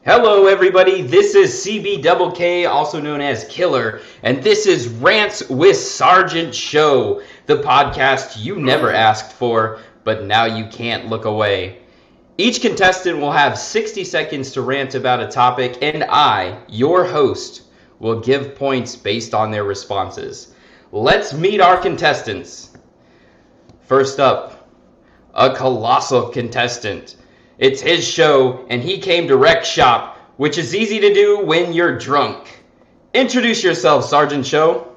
Hello, everybody. This is CB also known as Killer, and this is Rants with Sgt Show, the podcast you never asked for, but now you can't look away. Each contestant will have 60 seconds to rant about a topic, and I, your host, will give points based on their responses. Let's meet our contestants. First up, a colossal contestant. It's his show, and he came to wreck shop, which is easy to do when you're drunk. Introduce yourself, Sgt Show.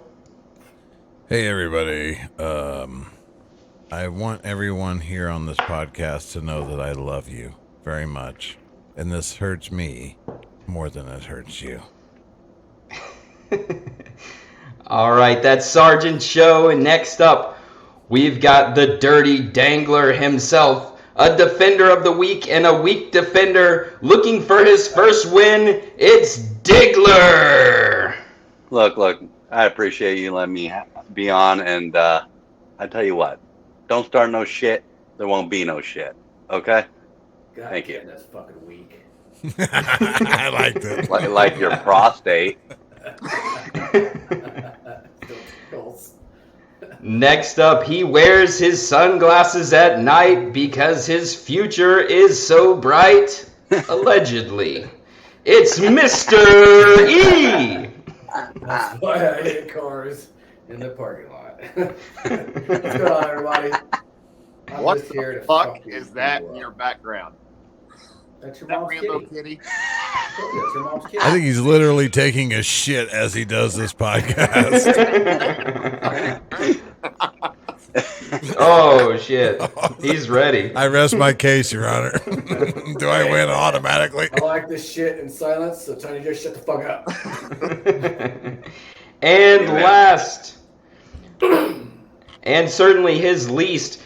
Hey, everybody. I want everyone here on this podcast to know that I love you very much, and this hurts me more than it hurts you. All right, that's Sgt Show, and next up, we've got the Dirty Dangler himself, a defender of the week and a weak defender looking for his first win. It's Diggler. Look, I appreciate you letting me be on, and I tell you what, don't start no shit, there won't be no shit, okay? God, thank you. That's fucking weak. I liked it. Like your prostate. Next up, he wears his sunglasses at night because his future is so bright. Allegedly. It's Mr. E! That's why I hit cars in the parking lot. What's going on, everybody? I'm What just here the to fuck you is that people in your up. background? That's your That mom's Rambo kitty. kitty? That's your mom's kitty. I think he's literally taking a shit as he does this podcast. Oh, shit. He's ready. I rest my case, Your Honor. Do I win automatically? I like this shit in silence, so Tiny, just shut the fuck up. And last, and certainly his least,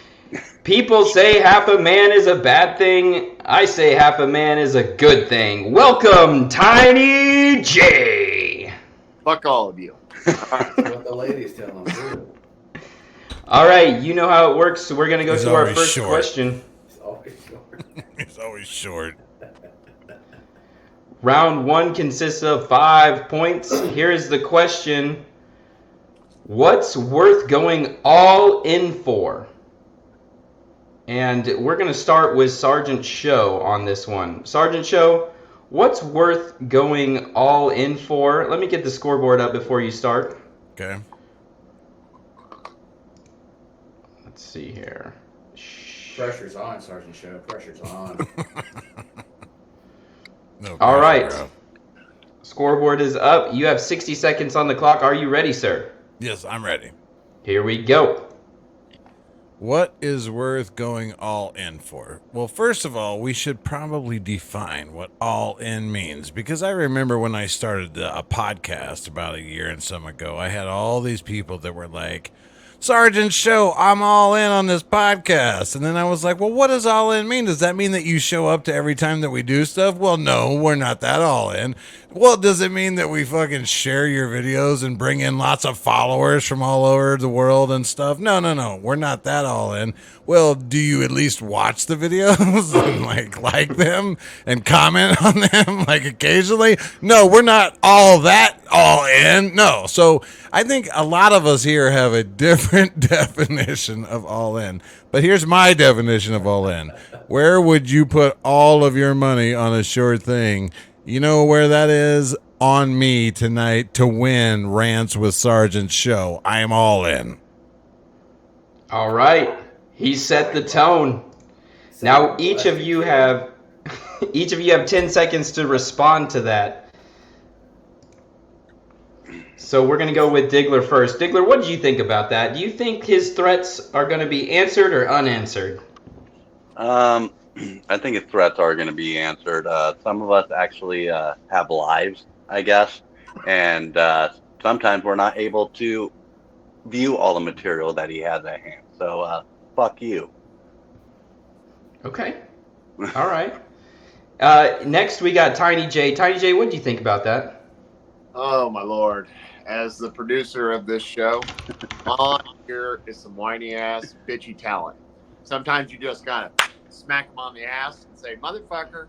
people say half a man is a bad thing. I say half a man is a good thing. Welcome, Tiny J. Fuck all of you. That's what the ladies tell them. Too. All right, you know how it works, so we're going to go He's to our always first short. question. It's always short. He's always short. Round one consists of 5 points. Here is the question. What's worth going all in for? And we're going to start with Sgt Show on this one. Sgt Show, what's worth going all in for? Let me get the scoreboard up before you start. Okay. Let's see here. Pressure's on, Sergeant Show. Pressure's on. No All pressure, right. bro. Scoreboard is up. You have 60 seconds on the clock. Are you ready, sir? Yes, I'm ready. Here we go. What is worth going all in for? Well, first of all, we should probably define what all in means, because I remember when I started a podcast about a year and some ago, I had all these people that were like, Sgt Show, I'm all in on this podcast. And then I was like, well, what does all in mean? Does that mean that you show up to every time that we do stuff? Well, no, we're not that all in. Well, does it mean that we fucking share your videos and bring in lots of followers from all over the world and stuff? No, we're not that all in. Well, do you at least watch the videos and like them and comment on them like occasionally? No, we're not all that all in. No. So I think a lot of us here have a different definition of all in. But here's my definition of all in. Where would you put all of your money on a sure thing? You know where that is? On me tonight to win Rants with Sgt Show. I am all in. All right. He set the tone. Now each of you have 10 seconds to respond to that. So we're going to go with Diggler first. Diggler, what did you think about that? Do you think his threats are going to be answered or unanswered? I think his threats are going to be answered. Some of us actually have lives, I guess, and sometimes we're not able to view all the material that he has at hand. So, fuck you. Okay. All right. Next, we got Tiny J. Tiny J, what do you think about that? Oh, my Lord. As the producer of this show, all here is some whiny ass, bitchy talent. Sometimes you just gotta smack them on the ass and say, motherfucker,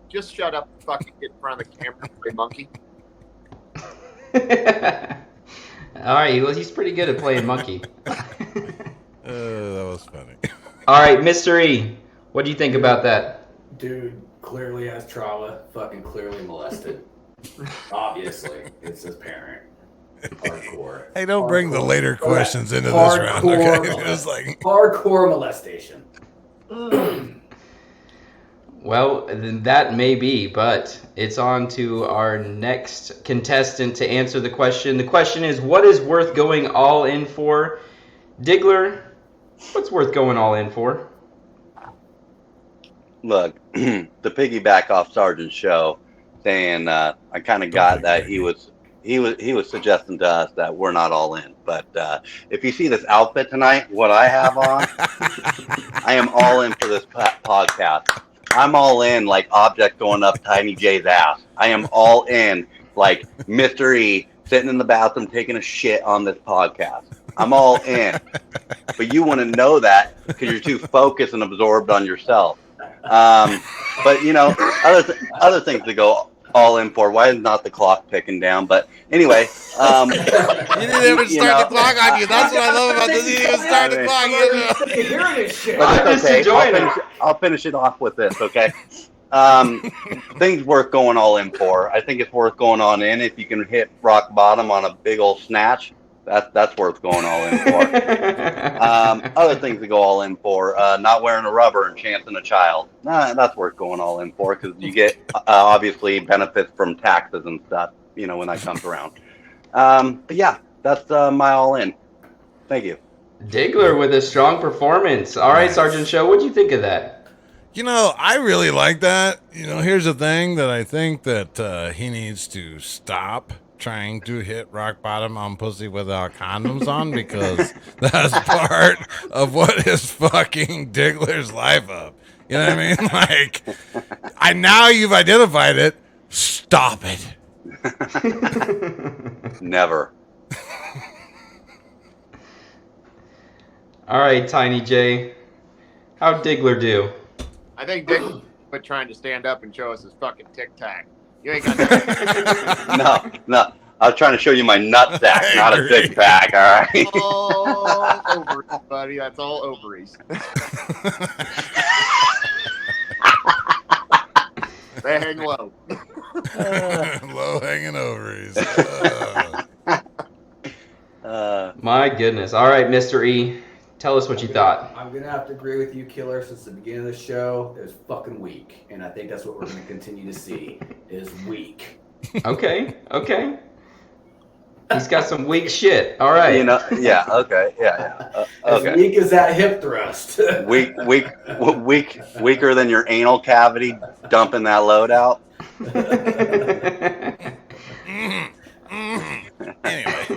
just shut up and fucking get in front of the camera, you monkey. All right, well, he's pretty good at playing monkey. That was funny. All right, Mystery, what do you think about that? Dude clearly has trauma, fucking clearly molested. Obviously, it's his parent. Hardcore. Hey, don't bring the later questions into this round, Hardcore okay? It was like hardcore molestation. Well, then that may be, but it's on to our next contestant to answer the question. The question is, what is worth going all in for? Diggler, what's worth going all in for? Look, to piggyback off Sgt Show, saying I kind of got that he was suggesting to us that we're not all in. But if you see this outfit tonight, what I have on, I am all in for this podcast. I'm all in like object going up Tiny J's ass. I am all in like Mystery sitting in the bathroom taking a shit on this podcast. I'm all in. But you want to know that because you're too focused and absorbed on yourself. But you know, other things to go all in for. Why is not the clock ticking down? But anyway, you didn't even start the clock on you. That's what I love about this. You didn't even start the clock. Hearing this shit. But I'm it's just okay. enjoying it. I'll finish it off with this, okay? Things worth going all in for. I think it's worth going on in if you can hit rock bottom on a big old snatch. That's worth going all in for. Other things to go all in for, not wearing a rubber and chancing a child. That's worth going all in for because you get obviously benefits from taxes and stuff, you know, when that comes around. But yeah, that's my all in. Thank you. Diggler with a strong performance. All right, Sgt Show, what'd you think of that? You know, I really like that. You know, here's the thing that I think that he needs to stop trying to hit rock bottom on pussy without condoms on because that's part of what is fucking Diggler's life up. You know what I mean? Like, now you've identified it. Stop it. Never. All right, Tiny J, how'd Diggler do? I think Dick quit trying to stand up and show us his fucking tic tac. You ain't got that. No. I was trying to show you my nutsack, not a big pack, all right? All ovaries, buddy. That's all ovaries. They hang low. Low hanging ovaries. My goodness. All right, Mr. E, tell us what you thought. I'm gonna have to agree with you, Killer. Since the beginning of the show, it was fucking weak, and I think that's what we're gonna continue to see is weak. Okay. He's got some weak shit. All right. You know, yeah, okay, yeah. Okay. As weak as that hip thrust. Weaker than your anal cavity dumping that load out. Anyway.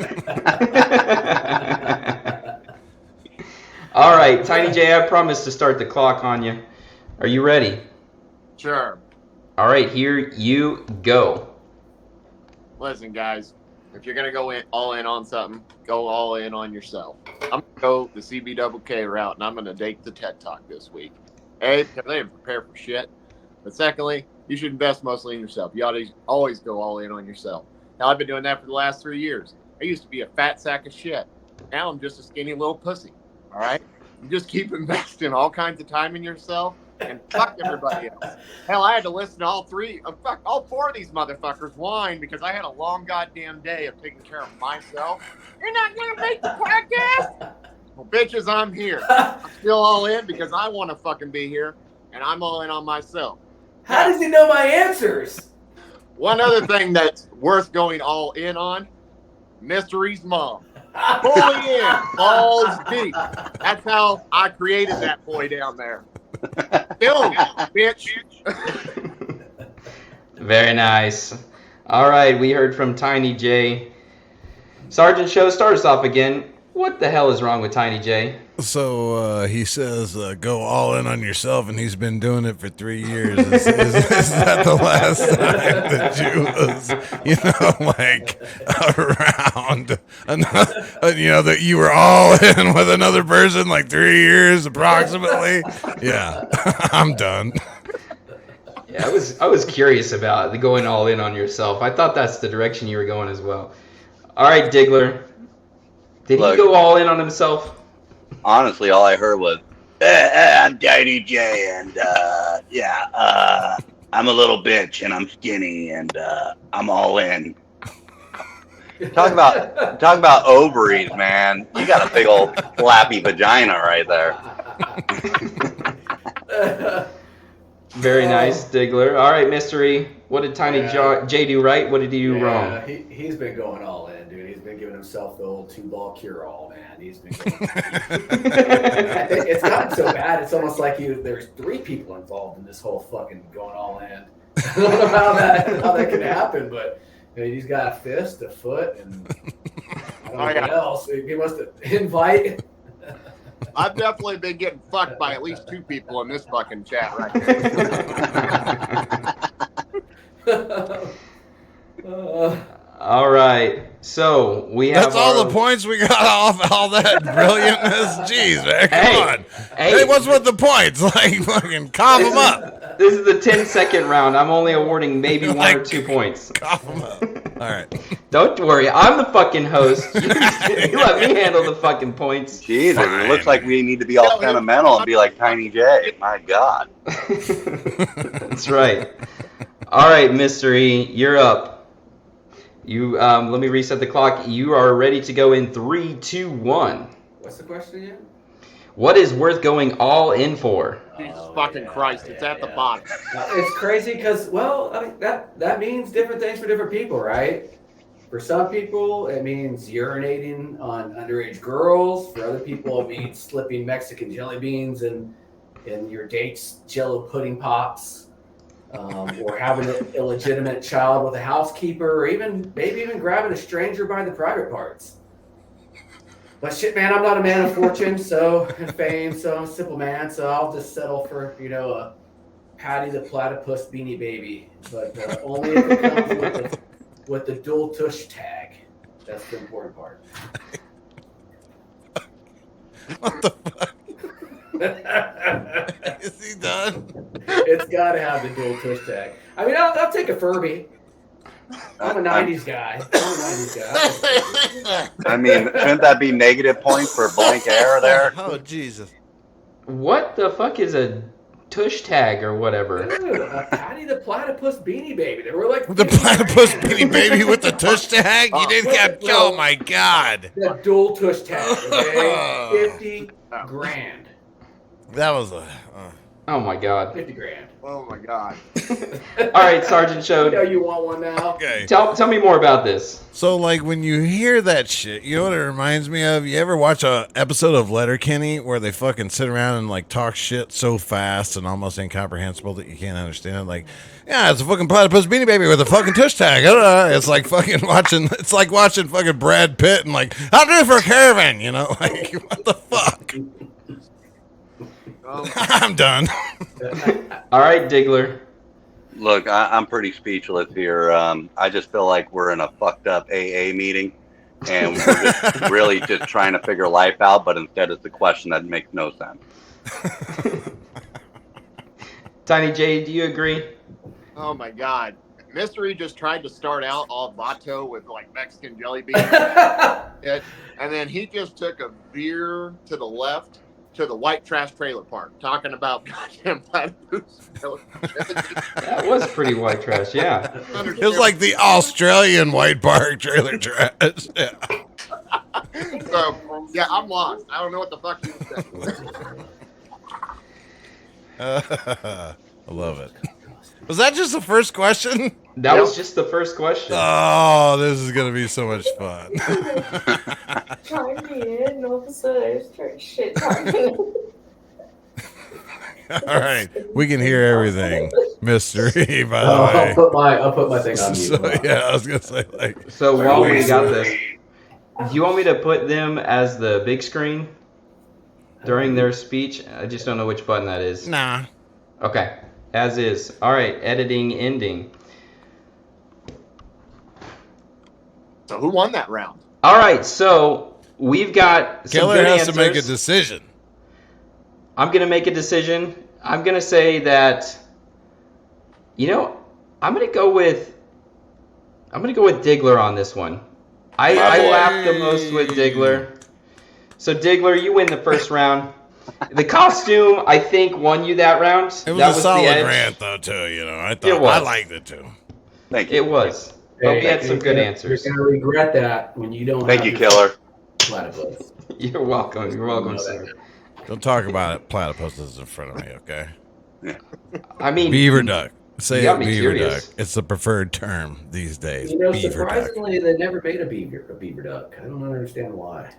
All right, Tiny J, I promised to start the clock on you. Are you ready? Sure. All right, here you go. Listen, guys. If you're gonna go all in on something, go all in on yourself. I'm gonna go the CBKK route, and I'm gonna take the TED Talk this week. A, because I didn't prepare for shit. But secondly, you should invest mostly in yourself. You ought to always go all in on yourself. Now, I've been doing that for the last 3 years. I used to be a fat sack of shit. Now I'm just a skinny little pussy. All right? You just keep investing all kinds of time in yourself and fuck everybody else. Hell, I had to listen to all four of these motherfuckers whine because I had a long goddamn day of taking care of myself. You're not going to make the podcast? Well, bitches, I'm here. I'm still all in because I want to fucking be here, and I'm all in on myself. How does he know my answers? One other thing that's worth going all in on, Mystery's mom. Fully in, balls deep. That's how I created that boy down there. Boom, bitch. Very nice. All right, we heard from Tiny J. Sgt Show, start us off again. What the hell is wrong with Tiny J? So he says, go all in on yourself, and he's been doing it for 3 years. Is that the last time that you was, around, that you were all in with another person, like 3 years approximately? Yeah, I'm done. Yeah, I was curious about the going all in on yourself. I thought that's the direction you were going as well. All right, Diggler. Did he Look. go all in on himself? Honestly, all I heard was, I'm Tiny J, and I'm a little bitch, and I'm skinny, and I'm all in. Talk about ovaries, man. You got a big old flappy vagina right there. Very nice, Diggler. All right, Mystery. What did Tiny J do right? What did he do wrong? He's been going all in, dude. He's been giving himself the old 2-ball cure-all, man. He's been going it's gotten so bad, it's almost like there's 3 people involved in this whole fucking going all in. I don't know how that can happen, but he's got a fist, a foot, and I don't know what else. He must invite. I've definitely been getting fucked by at least 2 people in this fucking chat right now. All right. So we have. That's all the points we got off all that brilliantness. Jeez, man, come on. Hey, what's with the points? Like, fucking cough them up. This is the 10-second round. I'm only awarding maybe 1 or 2 points. Cough them up. All right. Don't worry. I'm the fucking host. You let me handle the fucking points. Jesus, it looks like we need to be all sentimental and be like Tiny J. My God. That's right. All right, Mystery, you're up. You let me reset the clock. You are ready to go in 3, 2, 1. What's the question again? What is worth going all in for? Jesus fucking Christ, it's at the bottom. It's crazy because, well, I mean, that means different things for different people, right? For some people, it means urinating on underage girls. For other people, it means slipping Mexican jelly beans in your date's Jello pudding pops. Or having an illegitimate child with a housekeeper, or maybe even grabbing a stranger by the private parts. But shit, man, I'm not a man of fortune, and fame, so I'm a simple man, so I'll just settle for, a Patty the Platypus Beanie Baby, but only if it comes with the dual tush tag. That's the important part. What the fuck? Is he done? It's got to have the dual tush tag. I mean, I'll take a Furby. I'm a 90s guy. I mean, shouldn't that be negative points for blank air there? Oh, Jesus. What the fuck is a tush tag or whatever? Dude, Patty the Platypus Beanie Baby. They were like The Platypus Beanie Baby with the tush tag? You didn't get... Oh, my God. The dual tush tag, okay? 50 grand. That was a... Oh, my God. 50 grand. Oh my God. All right, Sergeant Show. You want one now? Okay. Tell me more about this. So, like, when you hear that shit, you know what it reminds me of? You ever watch a episode of Letterkenny where they fucking sit around and, like, talk shit so fast and almost incomprehensible that you can't understand it? Like, yeah, it's a fucking Platypus Beanie Baby with a fucking tush tag. It's like fucking watching fucking Brad Pitt and, like, I'll do it for a caravan, Like, what the fuck? I'm done. All right, Diggler. Look, I'm pretty speechless here. I just feel like we're in a fucked up AA meeting, and we're just really just trying to figure life out, but instead it's a question that makes no sense. Tiny J, do you agree? Oh my God. Mystery just tried to start out all vato with like Mexican jelly beans. And then he just took a veer to the left to the white trash trailer park, talking about goddamn platypus. That was pretty white trash, yeah. It was like the Australian white park trailer trash. Yeah. So, yeah, I'm lost. I don't know what the fuck you said. I love it. Was that just the first question? That was just the first question. Oh, this is going to be so much fun. Chime in, and all of a sudden I just start shit talking. All right, we can hear everything. Mystery, by the way. I'll put my thing on mute. So, yeah, I was gonna say like. So while we got this, do you want me to put them as the big screen during their speech? I just don't know which button that is. Nah. Okay, as is. All right, editing ending. So who won that round? All right, so we've got some Keller good has answers. to make a decision. I'm going to make a decision. I'm going to say that You know, I'm gonna go with Diggler on this one. I boy. laughed the most with Diggler. So Diggler, you win the first round. The costume, I think, won you that round. It was That a the solid edge. rant, though, too. You know, I It thought was. I liked it too. Thank you. It was. But we Hey, had some good you're answers. gonna regret that when you don't. Thank have you, your Killer. platypus. You're welcome. You're welcome, You know sir. Don't talk about it. Platypuses in front of me, okay? I mean, Beaver duck. Say you got it, me beaver curious. duck. It's the preferred term these days. You know, Beaver duck. surprisingly, they never made a beaver duck. I don't understand why.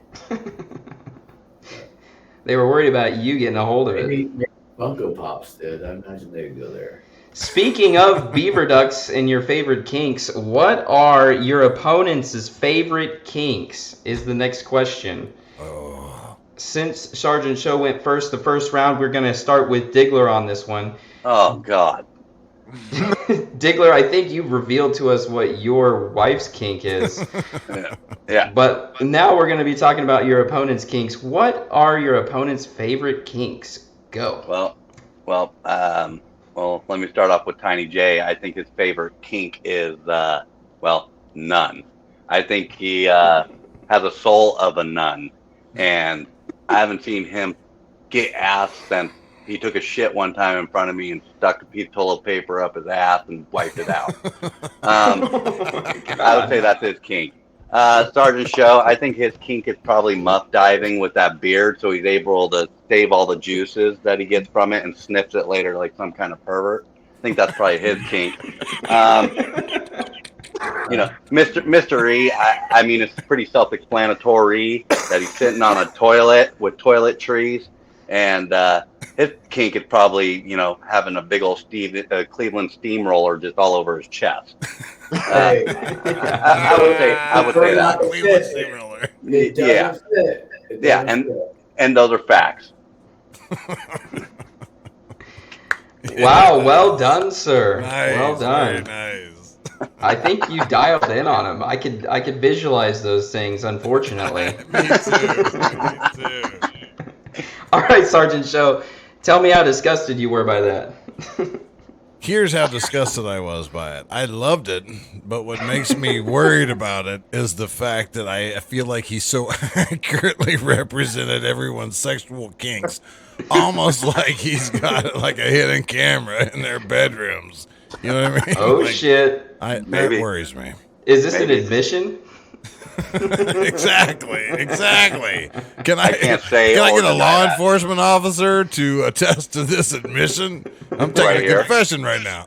They were worried about you getting a hold of it. Maybe Funko Pops did. I imagine they'd go there. Speaking of beaver ducks and your favorite kinks, what are your opponent's favorite kinks? Is the next question. Oh. Since Sgt Show went first the first round, we're going to start with Diggler on this one. Oh God. Diggler, I think you've revealed to us what your wife's kink is. Yeah. But now we're going to be talking about your opponent's kinks. What are your opponent's favorite kinks? Go. Well, let me start off with Tiny J. I think his favorite kink is, none. I think he has a soul of a nun, and I haven't seen him get ass since he took a shit one time in front of me and stuck a piece of toilet paper up his ass and wiped it out. I would say that's his kink. Sgt Show, I think his kink is probably muff diving with that beard, so he's able to save all the juices that he gets from it and sniffs it later like some kind of pervert. I think that's probably his kink. Mr. E, I mean, it's pretty self-explanatory that he's sitting on a toilet with toiletries, and his kink is probably, having a big old Cleveland steamroller just all over his chest. Hey, I would say that. Cleveland steamroller. it doesn't fit. It Yeah, doesn't fit. and those are facts. Wow, well done, sir. Nice, well done. Very nice. I think you dialed in on him. I could visualize those things, unfortunately. Me too. All right, Sergeant Show, tell me how disgusted you were by that. Here's how disgusted I was by it. I loved it, but what makes me worried about it is the fact that I feel like he so accurately represented everyone's sexual kinks, almost like he's got like a hidden camera in their bedrooms. You know what I mean? Oh, Like, shit. That Maybe. worries me. Is this Maybe. an admission? Exactly. Can I can't say Can I or get a deny law that. enforcement officer to attest to this admission? I'm taking Right a here. confession right now.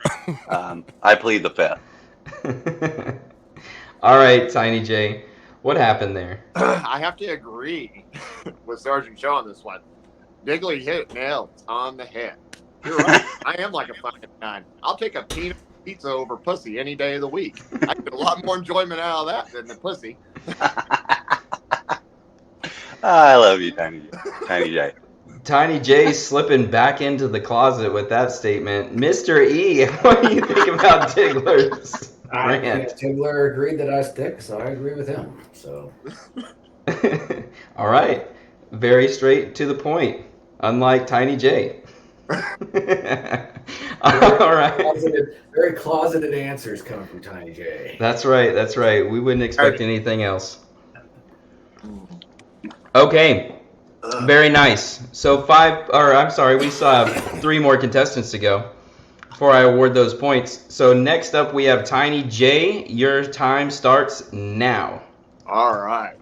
I plead the fifth. All right, Tiny J, what happened there? I have to agree with Sergeant Shaw on this one. Diggly hit it nailed on the head. You're right. I am like a fucking nine. I'll take a peanut pizza over pussy any day of the week. I get a lot more enjoyment out of that than the pussy. I love you, Tiny J. Tiny J slipping back into the closet with that statement. Mr. E, what do you think about Diggler's I think rant? Tigler agreed that I stick, so I agree with him. So All right. Very straight to the point, unlike Tiny J. All right. very closeted answers coming from Tiny J. That's right. We wouldn't expect anything else. Okay. Very nice. So we still have 3 more contestants to go before I award those points. So next up we have Tiny J. Your time starts now. All right.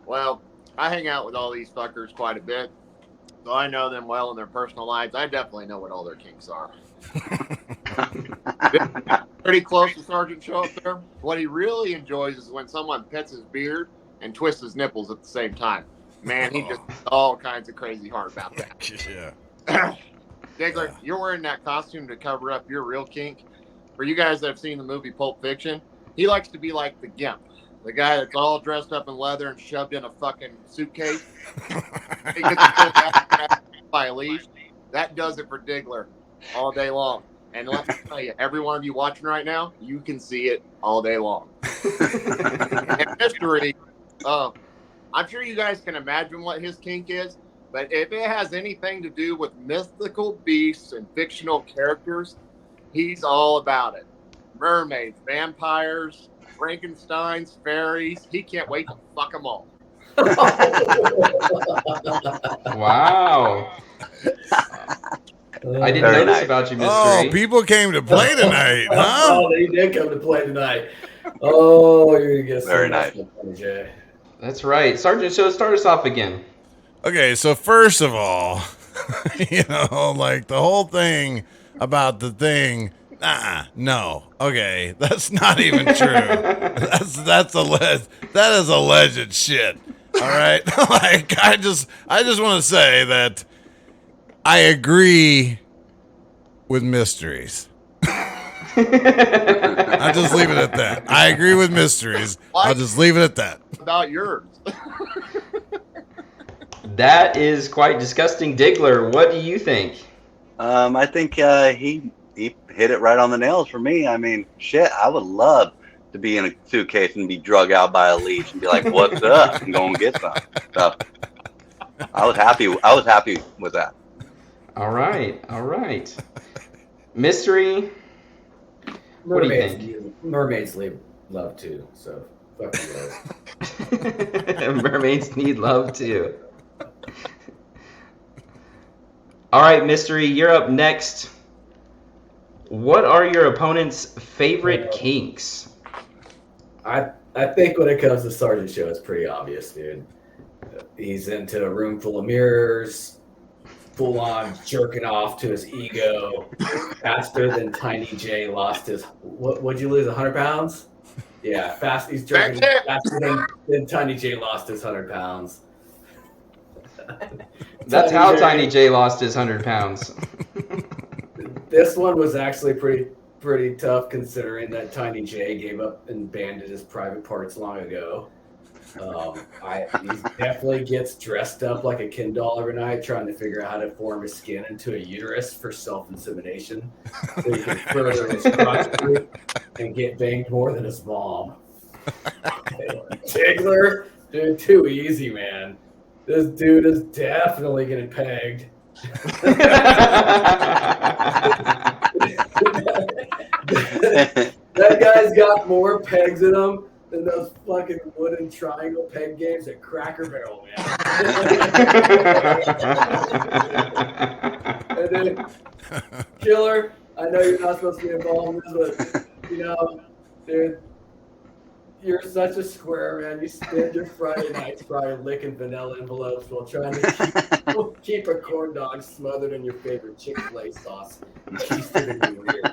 Well, I hang out with all these fuckers quite a bit, so I know them well in their personal lives. I definitely know what all their kinks are. Pretty close to Sergeant Show up there. What he really enjoys is when someone pets his beard and twists his nipples at the same time. Man, he just all kinds of crazy hard about that. Yeah. Diggler, you're wearing that costume to cover up your real kink. For you guys that have seen the movie Pulp Fiction, he likes to be like the Gimp. The guy that's all dressed up in leather and shoved in a fucking suitcase. He gets by a leash. That does it for Diggler all day long. And let me tell you, every one of you watching right now, you can see it all day long. And mystery, I'm sure you guys can imagine what his kink is, but if it has anything to do with mythical beasts and fictional characters, He's all about it. Mermaids, vampires, Frankensteins, fairies. He can't wait to fuck them all. Wow. I didn't Very know this nice. about you, Mystery. Oh, people came to play tonight, huh? Oh, they did come to play tonight. Oh, you're gonna get Very so nice. much fun, Jay. That's right. Sergeant Show, start us off again. Okay, so first of all, like the whole thing about the thing. No. Okay, that's not even true. That is alleged shit. All right, like I just want to say that I agree with Mysteries. I'll just leave it at that. I agree with Mysteries. I'll just leave it at that. About yours. That is quite disgusting. Diggler, what do you think? I think he hit it right on the nails for me. I mean, shit, I would love to be in a suitcase and be drug out by a leash and be like, "What's up?" and go and get some. So I was happy with that. All right. Mystery, what do you think? Mermaids leave love too, so fuck you guys. Mermaids need love too. All right, Mystery, you're up next. What are your opponent's favorite kinks? I think when it comes to Sergeant Show, it's pretty obvious, dude. He's into a room full of mirrors, full on jerking off to his ego, faster than Tiny J lost his. What'd you lose? 100 pounds? Yeah, fast. He's jerking faster than Tiny J lost his 100 pounds. That's how Tiny J lost his 100 pounds. This one was actually pretty tough, considering that Tiny J gave up and abandoned his private parts long ago. He definitely gets dressed up like a Ken doll every night, trying to figure out how to form his skin into a uterus for self-insemination, so he can further his crotch and get banged more than his mom. Tiggler, dude, too easy, man. This dude is definitely getting pegged. That guy's got more pegs in him than those fucking wooden triangle peg games at Cracker Barrel, man. And then, Killer, I know you're not supposed to be involved in this, but, dude, you're such a square, man. You spend your Friday nights probably licking vanilla envelopes while trying to keep a corn dog smothered in your favorite Chick-fil-A sauce and keistered in your ear.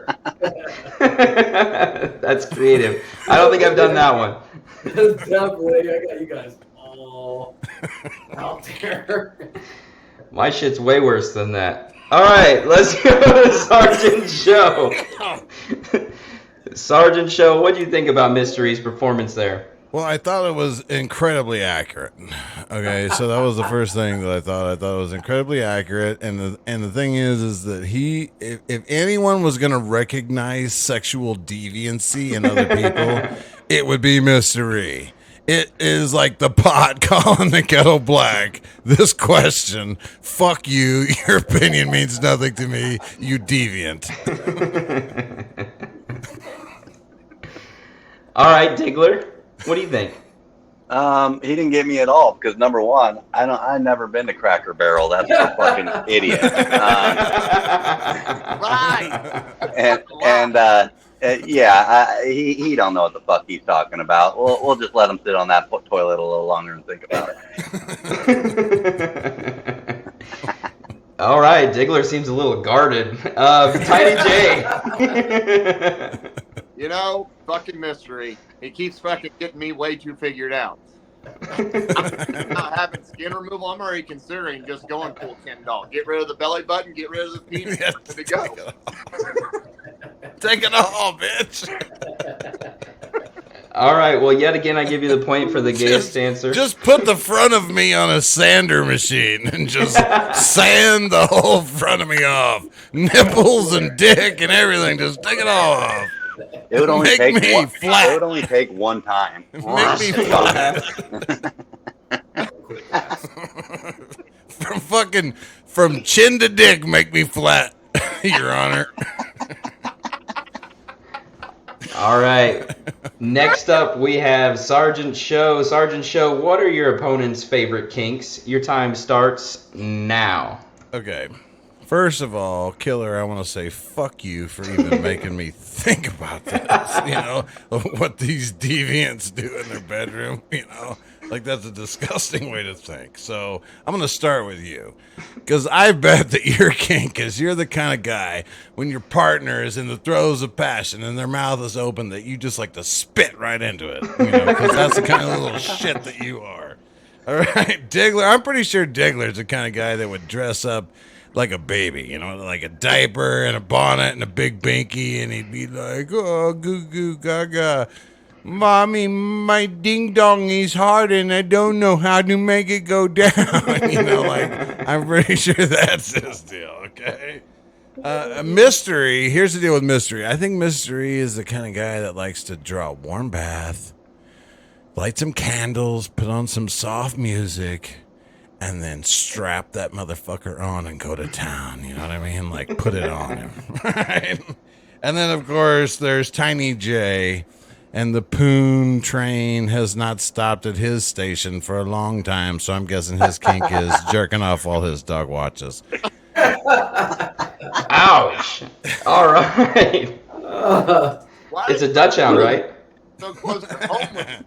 That's creative. I don't think I've done that one. Definitely, I got you guys all out there. My shit's way worse than that. All right, let's go to Sergeant Show. Sergeant Show, what do you think about Mystery's performance there? Well, I thought it was incredibly accurate. Okay, so that was the first thing that I thought. I thought it was incredibly accurate, and the thing is that if anyone was going to recognize sexual deviancy in other people, it would be Mystery. It is like the pot calling the kettle black. This question, fuck you. Your opinion means nothing to me. You deviant. All right, Diggler, what do you think? He didn't get me at all because number one, I've never been to Cracker Barrel. That's a fucking idiot. He don't know what the fuck he's talking about. We'll just let him sit on that toilet a little longer and think about it. All right, Diggler seems a little guarded. Tiny J. Fucking Mystery. He keeps fucking getting me way too figured out. I'm not having skin removal. I'm already considering just going full Ken doll. Get rid of the belly button, get rid of the penis, Yeah, to go. Take it all, bitch. All right, well, yet again, I give you the point for the gayest answer. Just put the front of me on a sander machine and just sand the whole front of me off. Nipples and dick and everything. Just take it all off. It would only Make me flat. It would only take one time. Make me flat. From chin to dick, make me flat, Your Honor. All right. Next up, we have Sgt Show. Sgt Show, what are your opponent's favorite kinks? Your time starts now. Okay. First of all, Killer, I want to say fuck you for even making me think about this. You know, what these deviants do in their bedroom, you know? Like, that's a disgusting way to think. So I'm going to start with you. Because I bet that your kink is you're the kind of guy when your partner is in the throes of passion and their mouth is open that you just like to spit right into it. You know, because that's the kind of little shit that you are. All right, Diggler. I'm pretty sure Diggler's the kind of guy that would dress up like a baby, you know, like a diaper and a bonnet and a big binky, and he'd be like, "Oh, goo goo gaga, mommy, my ding dong is hard and I don't know how to make it go down." You know, like, I'm pretty sure that's his deal. Okay. Mystery. Here's the deal with Mystery. I think Mystery is the kind of guy that likes to draw a warm bath, light some candles, put on some soft music, and then strap that motherfucker on and go to town. You know what I mean? Like, put it on him. Right? And then, of course, there's Tiny J. And the Poon train has not stopped at his station for a long time, so I'm guessing his kink is jerking off while his dog watches. Ouch. All right. Why It's is a Dutch hound, right? so close to home with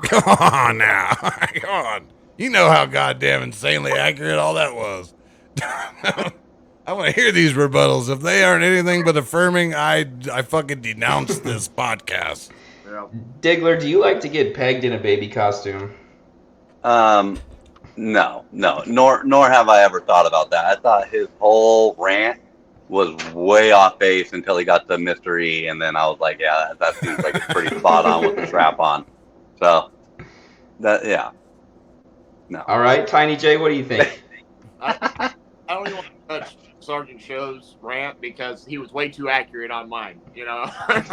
Come on now. Come on. You know how goddamn insanely accurate all that was. I want to hear these rebuttals. If they aren't anything but affirming, I fucking denounce this podcast. Yeah. Diggler, do you like to get pegged in a baby costume? No. Nor have I ever thought about that. I thought his whole rant was way off base until he got the mystery, and then I was like, yeah, that seems like it's pretty spot on with the strap on. So, yeah. No. All right, Tiny J, what do you think? I don't even want to touch Sgt Show's rant because he was way too accurate on mine. You know, I'm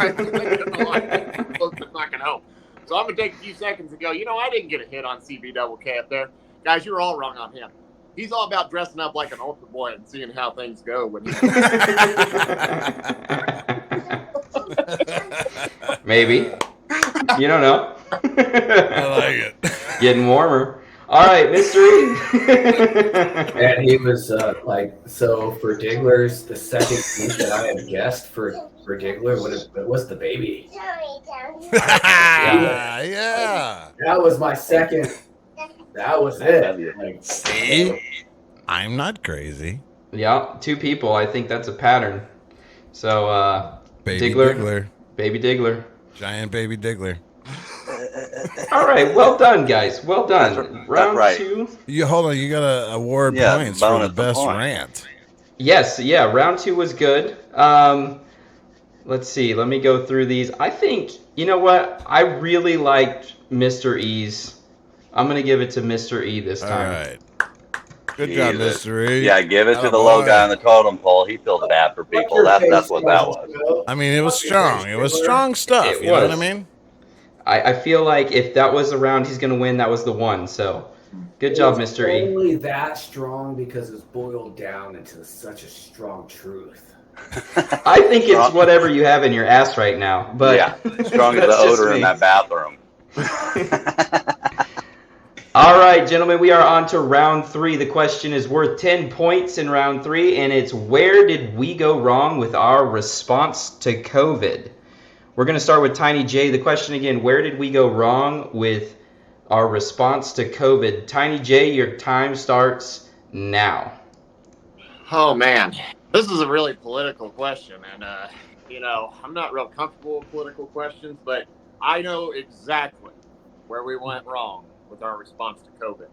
knocking home. So I'm gonna take a few seconds and go. You know, I didn't get a hit on CB Double K up there, guys. You're all wrong on him. He's all about dressing up like an ultra boy and seeing how things go when he. Maybe. You don't know. I like it. Getting warmer. All right, Mystery. And he was so for Diggler's, the second thing that I had guessed for Diggler was the baby. Yeah. That was my second. That was it. Like, See? I'm not crazy. Yeah, two people. I think that's a pattern. So, Baby Diggler. Baby Diggler. Giant baby Diggler. All right, well done, guys. Well done. That's Round right. 2. You hold on. You got to award points for the best rant. Yes, yeah. Round 2 was good. Let's see. Let me go through these. I think, you know what? I really liked Mr. E's. I'm going to give it to Mr. E this time. All right. Good job, Mystery. Yeah, give it to the low guy on the totem pole. He feels bad for people. That's what that was. I mean, it was strong. It was strong stuff. You know what I mean? I feel like if that was a round he's going to win, that was the one. So, good job, Mr. E. Only that strong because it's boiled down into such a strong truth. I think it's whatever you have in your ass right now. But yeah, strong as the odor in that bathroom. All right, gentlemen, we are on to round 3. The question is worth 10 points in round 3, and it's where did we go wrong with our response to COVID? We're going to start with Tiny J. The question again, where did we go wrong with our response to COVID? Tiny J, your time starts now. Oh man, this is a really political question, and you know, I'm not real comfortable with political questions, but I know exactly where we went wrong with our response to COVID.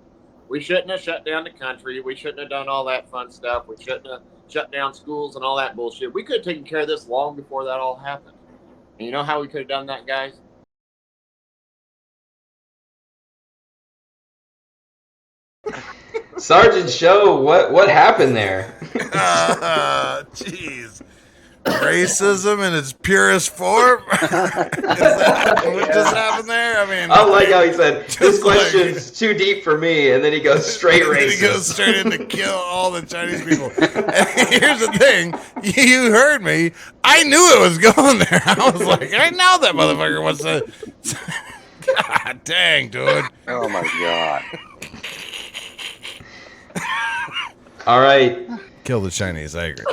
We shouldn't have shut down the country. We shouldn't have done all that fun stuff. We shouldn't have shut down schools and all that bullshit. We could have taken care of this long before that all happened. And you know how we could have done that, guys? Sgt Show, what happened there? Jeez. Racism in its purest form? Is that what just happened there? I mean, I like how he said, this just like- question's too deep for me, and then he goes straight racist. He goes straight into kill all the Chinese people. And here's the thing. You heard me. I knew it was going there. I was like, I know that motherfucker wants to... God dang, dude. Oh my god. All right, Kill the Chinese, I agree.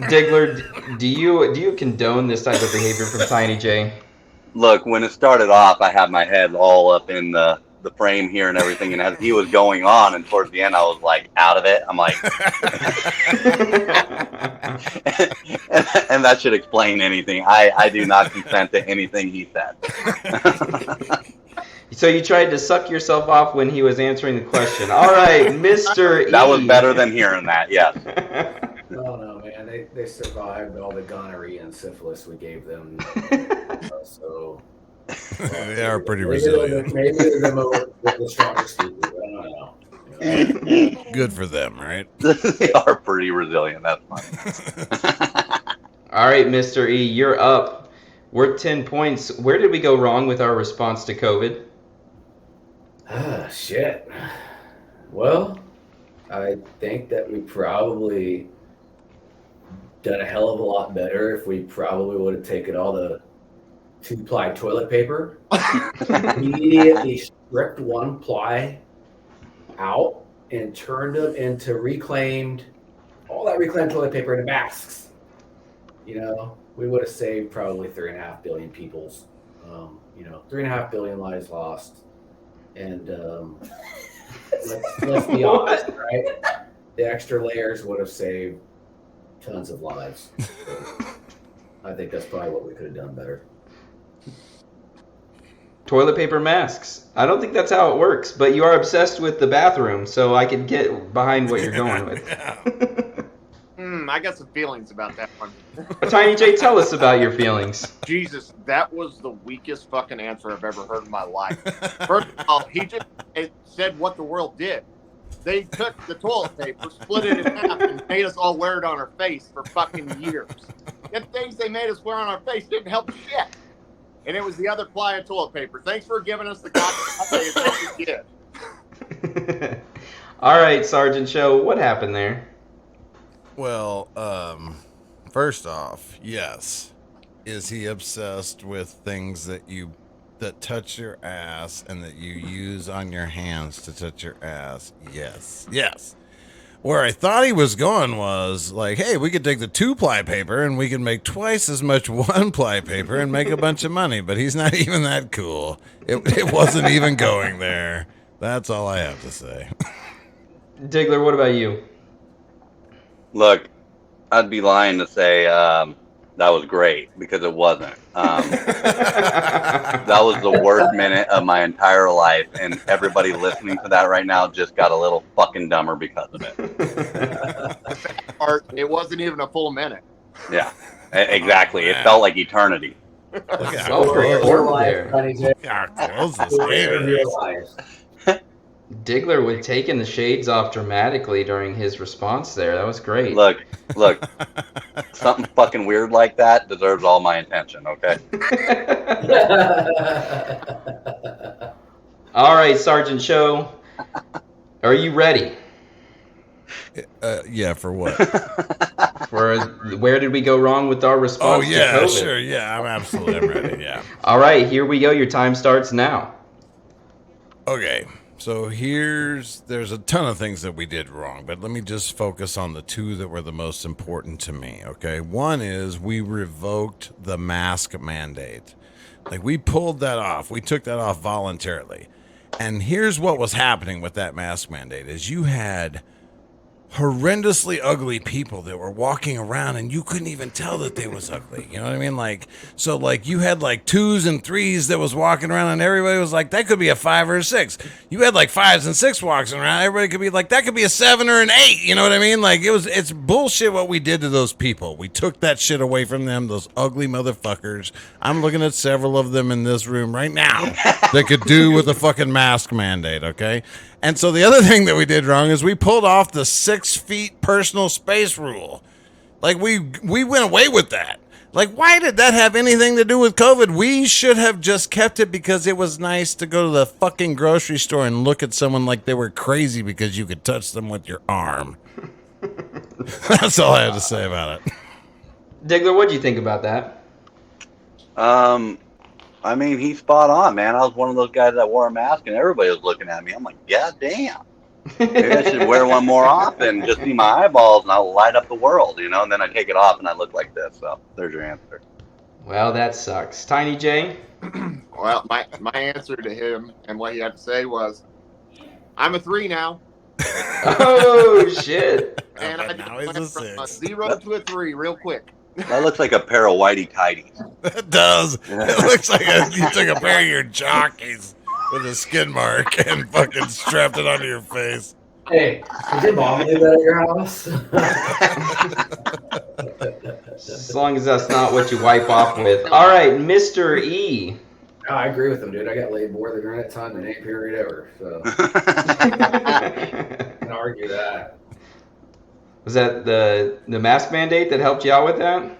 Diggler, do you condone this type of behavior from Tiny J? Look, when it started off, I had my head all up in the frame here and everything, and as he was going on, and towards the end, I was like out of it. I'm like, and that should explain anything. I do not consent to anything he said. So you tried to suck yourself off when he was answering the question. All right, Mr. E. That was better than hearing that. Yes. No, man. They survived all the gonorrhea and syphilis we gave them. So They are pretty resilient. Maybe they're the strongest people. I don't know. You know? Good for them, right? They are pretty resilient. That's funny. All right, Mr. E, you're up. We're 10 points. Where did we go wrong with our response to COVID? Ah, shit. Well, I think that we probably done a hell of a lot better if we probably would have taken all the 2-ply toilet paper, immediately stripped 1-ply out, and turned them into all that reclaimed toilet paper into masks. You know, we would have saved probably 3.5 billion people's, 3.5 billion lives lost. And let's be honest, right? The extra layers would have saved tons of lives. So I think that's probably what we could have done better. Toilet paper masks. I don't think that's how it works, but you are obsessed with the bathroom, so I can get behind what you're going with. I got some feelings about that one. Tiny J, tell us about your feelings. Jesus, that was the weakest fucking answer I've ever heard in my life. First of all, he just said what the world did. They took the toilet paper, split it in half, and made us all wear it on our face for fucking years. The things they made us wear on our face didn't help shit. And it was the other ply of toilet paper. Thanks for giving us the goddamn update you did. All right, Sergeant Show, what happened there? Well, first off, yes. Is he obsessed with things that touch your ass and that you use on your hands to touch your ass? Yes. Where I thought he was going was like, hey, we could take the 2-ply paper and we could make twice as much 1-ply paper and make a bunch of money. But he's not even that cool. It wasn't even going there. That's all I have to say. Diggler, what about you? Look, I'd be lying to say that was great because it wasn't. That was the worst minute of my entire life, and everybody listening to that right now just got a little fucking dumber because of it. It wasn't even a full minute. Yeah, exactly. It felt like eternity. Look at Well performed there. how close this game is. Diggler with taking the shades off dramatically during his response there. That was great. Look, something fucking weird like that deserves all my attention, okay? All right, Sergeant Show. Are you ready? Yeah, for what? For where did we go wrong with our response Oh, yeah, to COVID? sure. Yeah, I'm ready. Yeah. All right, here we go. Your time starts now. Okay. So there's a ton of things that we did wrong, but let me just focus on the two that were the most important to me, okay? One is we revoked the mask mandate. Like, we pulled that off. We took that off voluntarily. And here's what was happening with that mask mandate is you had horrendously ugly people that were walking around and you couldn't even tell that they was ugly. You know what I mean? Like, so like you had like 2s and 3s that was walking around and everybody was like, that could be a 5 or a 6. You had like 5s and 6 walking around. Everybody could be like, that could be a 7 or an 8. You know what I mean? Like it's bullshit what we did to those people. We took that shit away from them, those ugly motherfuckers. I'm looking at several of them in this room right now that could do with a fucking mask mandate. Okay. And so the other thing that we did wrong is we pulled off the 6 feet personal space rule. Like we went away with that. Like, why did that have anything to do with COVID? We should have just kept it because it was nice to go to the fucking grocery store and look at someone like they were crazy because you could touch them with your arm. That's all I have to say about it. Diggler, what do you think about that? I mean, he's spot on, man. I was one of those guys that wore a mask and everybody was looking at me. I'm like, God damn. Maybe I should wear one more often, just see my eyeballs, and I'll light up the world, you know? And then I take it off and I look like this. So there's your answer. Well, that sucks. Tiny J? Well, my answer to him and what he had to say was, I'm a 3 now. Oh, shit. And I Now he's went a from a 6. 0 to a 3 real quick. That looks like a pair of whitey tighties. It does. It looks like you took a pair of your jockeys with a skid mark and fucking strapped it onto your face. Hey, did your mom do that at your house? As long as that's not what you wipe off with. All right, Mr. E. No, I agree with him, dude. I got laid more during that time than any period ever. So I can argue that. Was that the mask mandate that helped you out with that?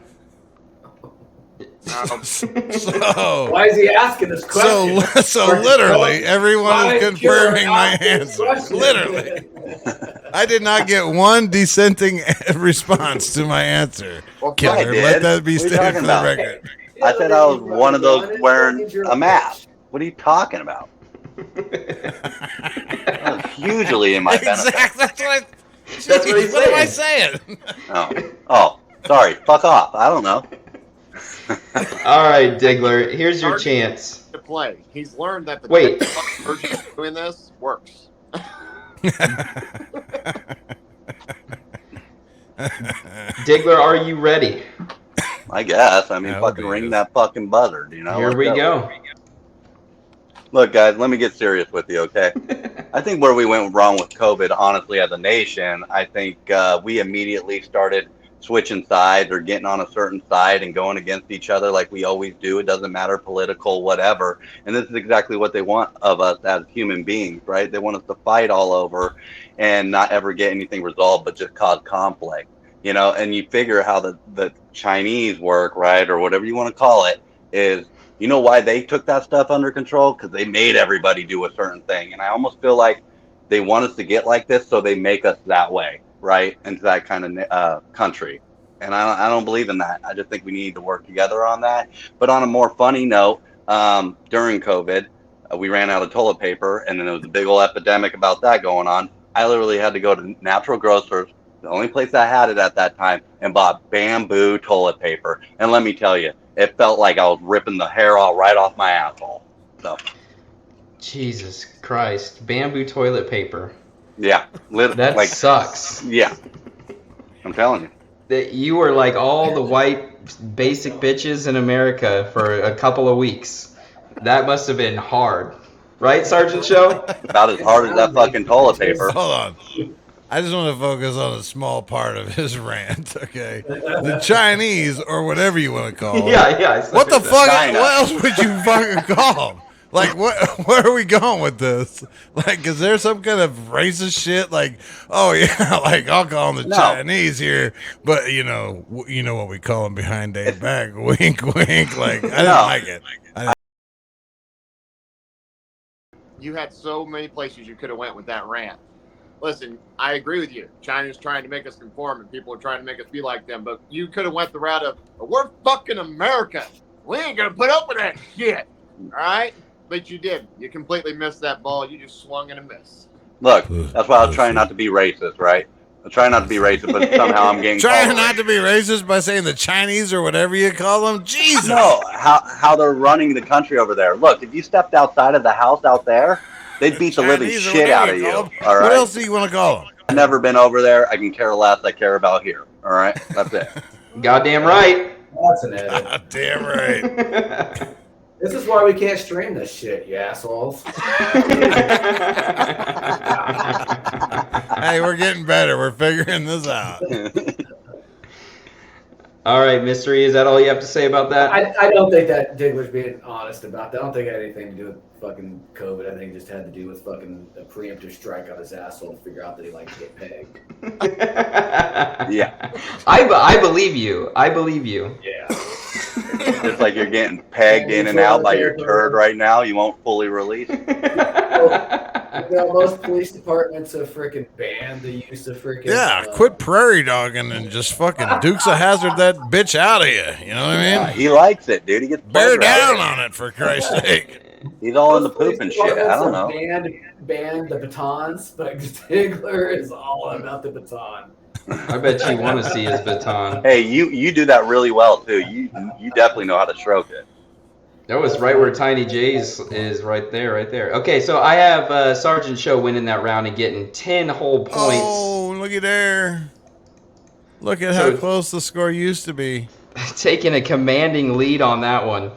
So, Why is he asking this question? so literally, everyone is confirming my answer. Question. Literally. I did not get one dissenting response to my answer. Well, Killer, I did. let that be What are you stated talking for the about? record. I said I was one of those wearing a mask. What are you talking about? That was hugely in my benefit. Exactly. That's what he's What am I saying. saying? Oh, sorry. Fuck off. I don't know. All right, Diggler, here's your chance. to play. He's learned that the Wait. version of doing this works. Diggler, are you ready? I guess. I mean, Yeah, fucking it ring is. that fucking buzzard, you know? Here Let's we go. Look, guys, let me get serious with you, okay? I think where we went wrong with COVID, honestly, as a nation, I think we immediately started switching sides or getting on a certain side and going against each other like we always do. It doesn't matter, political, whatever. And this is exactly what they want of us as human beings, right? They want us to fight all over and not ever get anything resolved, but just cause conflict, you know? And you figure how the Chinese work, right, or whatever you want to call it, is, you know why they took that stuff under control? Because they made everybody do a certain thing. And I almost feel like they want us to get like this, so they make us that way, right? Into that kind of country. And I don't believe in that. I just think we need to work together on that. But on a more funny note, during COVID, we ran out of toilet paper, and then there was a big old epidemic about that going on. I literally had to go to Natural Grocers, the only place that had it at that time, and bought bamboo toilet paper. And let me tell you, it felt like I was ripping the hair all right off my asshole. So, Jesus Christ. Bamboo toilet paper. yeah. That like, sucks. yeah. I'm telling you. That you were like all the white basic bitches in America for a couple of weeks. That must have been hard. Right, Sergeant Show? About as hard as that fucking toilet paper. Hold on. I just want to focus on a small part of his rant, okay? The Chinese, or whatever you want to call them. Yeah. What the fuck? China. What else would you fucking call them? Like, where are we going with this? Like, is there some kind of racist shit? Like, oh yeah, like I'll call them the No. Chinese here, but you know what we call them behind their back. Wink, wink. Like, I don't No. like it. You had so many places you could have went with that rant. Listen, I agree with you. China's trying to make us conform, and people are trying to make us be like them. But you could have went the route of, we're fucking America. We ain't gonna put up with that shit. All right? But you did. You completely missed that ball. You just swung and a miss. Look, that's why I was trying not to be racist, right? I'm trying not to be racist, but somehow I'm getting Trying called not to be racist by saying the Chinese or whatever you call them. Jesus. No, how they're running the country over there. Look, if you stepped outside of the house out there, they'd beat the living Chinese or shit whatever out of you. call 'em. All right. What else do you want to call them? I've never been over there. I can care less. I care about here. All right. That's it. Goddamn right. That's an edit. God damn right. This is why we can't stream this shit, you assholes. Hey, we're getting better. We're figuring this out. All right, Mystery, is that all you have to say about that? I don't think that Diggler's being honest about that. I don't think it had anything to do with fucking COVID. I think it just had to do with fucking a preemptive strike on his asshole to figure out that he liked to get pegged. Yeah. I believe you. I believe you. Yeah. It's like you're getting pegged in and out by your turd right now. You won't fully release. Most police departments have freaking banned the use of freaking. Yeah, quit prairie dogging and just fucking Dukes of Hazzard that bitch out of you. You know what I mean? He likes it, dude. He gets Bear pleasure out of down on it, for Christ's sake. He's all in the Most police poop and shit. I don't know. Banned the batons, but Diggler is all about the baton. I bet you want to see his baton. Hey, you do that really well too. You definitely know how to stroke it. That was right where Tiny J's is, right there. Okay, so I have Sergeant Show winning that round and getting 10 whole points. Oh, looky there. Look at how close the score used to be. Taking a commanding lead on that one.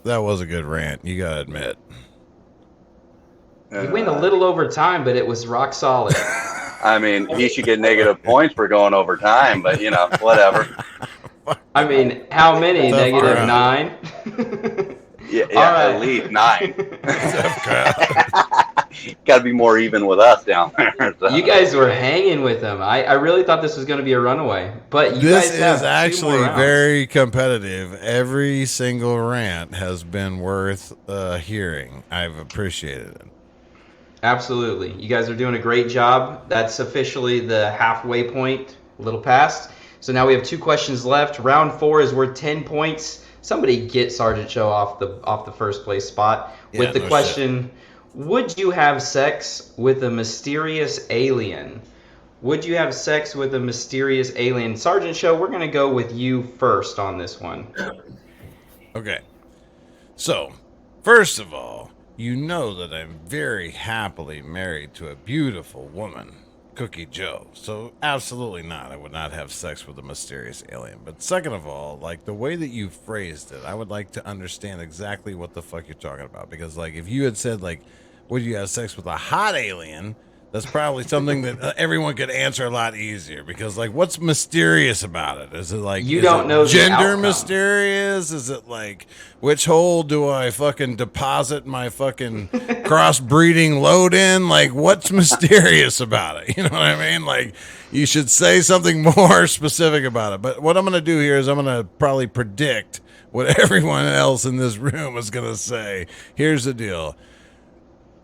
That was a good rant, you gotta admit. You went a little over time, but it was rock solid. I mean, he should get negative points for going over time, but you know, whatever. I mean, how many? Tough Negative crowd. 9? Yeah, right. At least 9. Got to be more even with us down there. So. You guys were hanging with them. I really thought this was going to be a runaway, but you This guys have is 2 actually more rounds. very competitive. Every single rant has been worth hearing. I've appreciated it. Absolutely. You guys are doing a great job. That's officially the halfway point, a little past. So now we have 2 questions left. Round 4 is worth 10 points. Somebody get Sergeant Show off the first place spot with the question, would you have sex with a mysterious alien? Would you have sex with a mysterious alien? Sergeant Show, we're going to go with you first on this one. Okay. So, first of all, you know that I'm very happily married to a beautiful woman, Cookie Joe. So, absolutely not. I would not have sex with a mysterious alien. But second of all, like, the way that you phrased it, I would like to understand exactly what the fuck you're talking about. Because, like, if you had said, like, would you have sex with a hot alien? That's probably something that everyone could answer a lot easier because, like, what's mysterious about it? Is it like You don't know the gender outcome. mysterious? Is it like which hole do I fucking deposit my fucking crossbreeding load in? Like, what's mysterious about it? You know what I mean? Like, you should say something more specific about it. But what I'm gonna do here is I'm gonna probably predict what everyone else in this room is gonna say. Here's the deal.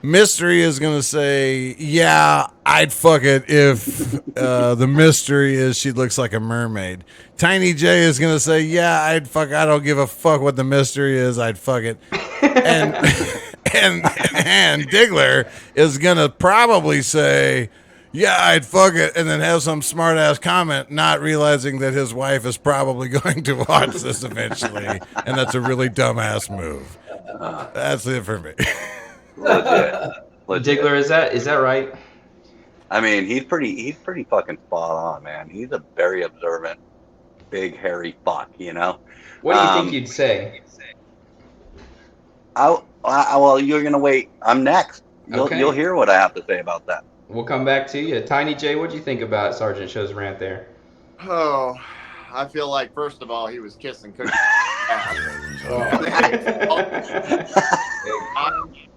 Mystery is going to say, yeah, I'd fuck it if the mystery is she looks like a mermaid. Tiny J is going to say, yeah, I'd fuck. I don't give a fuck what the mystery is. I'd fuck it. And Diggler is going to probably say, yeah, I'd fuck it, and then have some smart-ass comment, not realizing that his wife is probably going to watch this eventually, and that's a really dumbass move. That's it for me. Legit. Diggler, is that right? I mean, he's pretty fucking spot on, man. He's a very observant, big hairy fuck, you know. What do you think you'd say? Well, you're gonna wait. I'm next. You'll hear what I have to say about that. We'll come back to you. Tiny J, what do you think about Sergeant Show's rant there? Oh, I feel like, first of all, he was kissing Cookie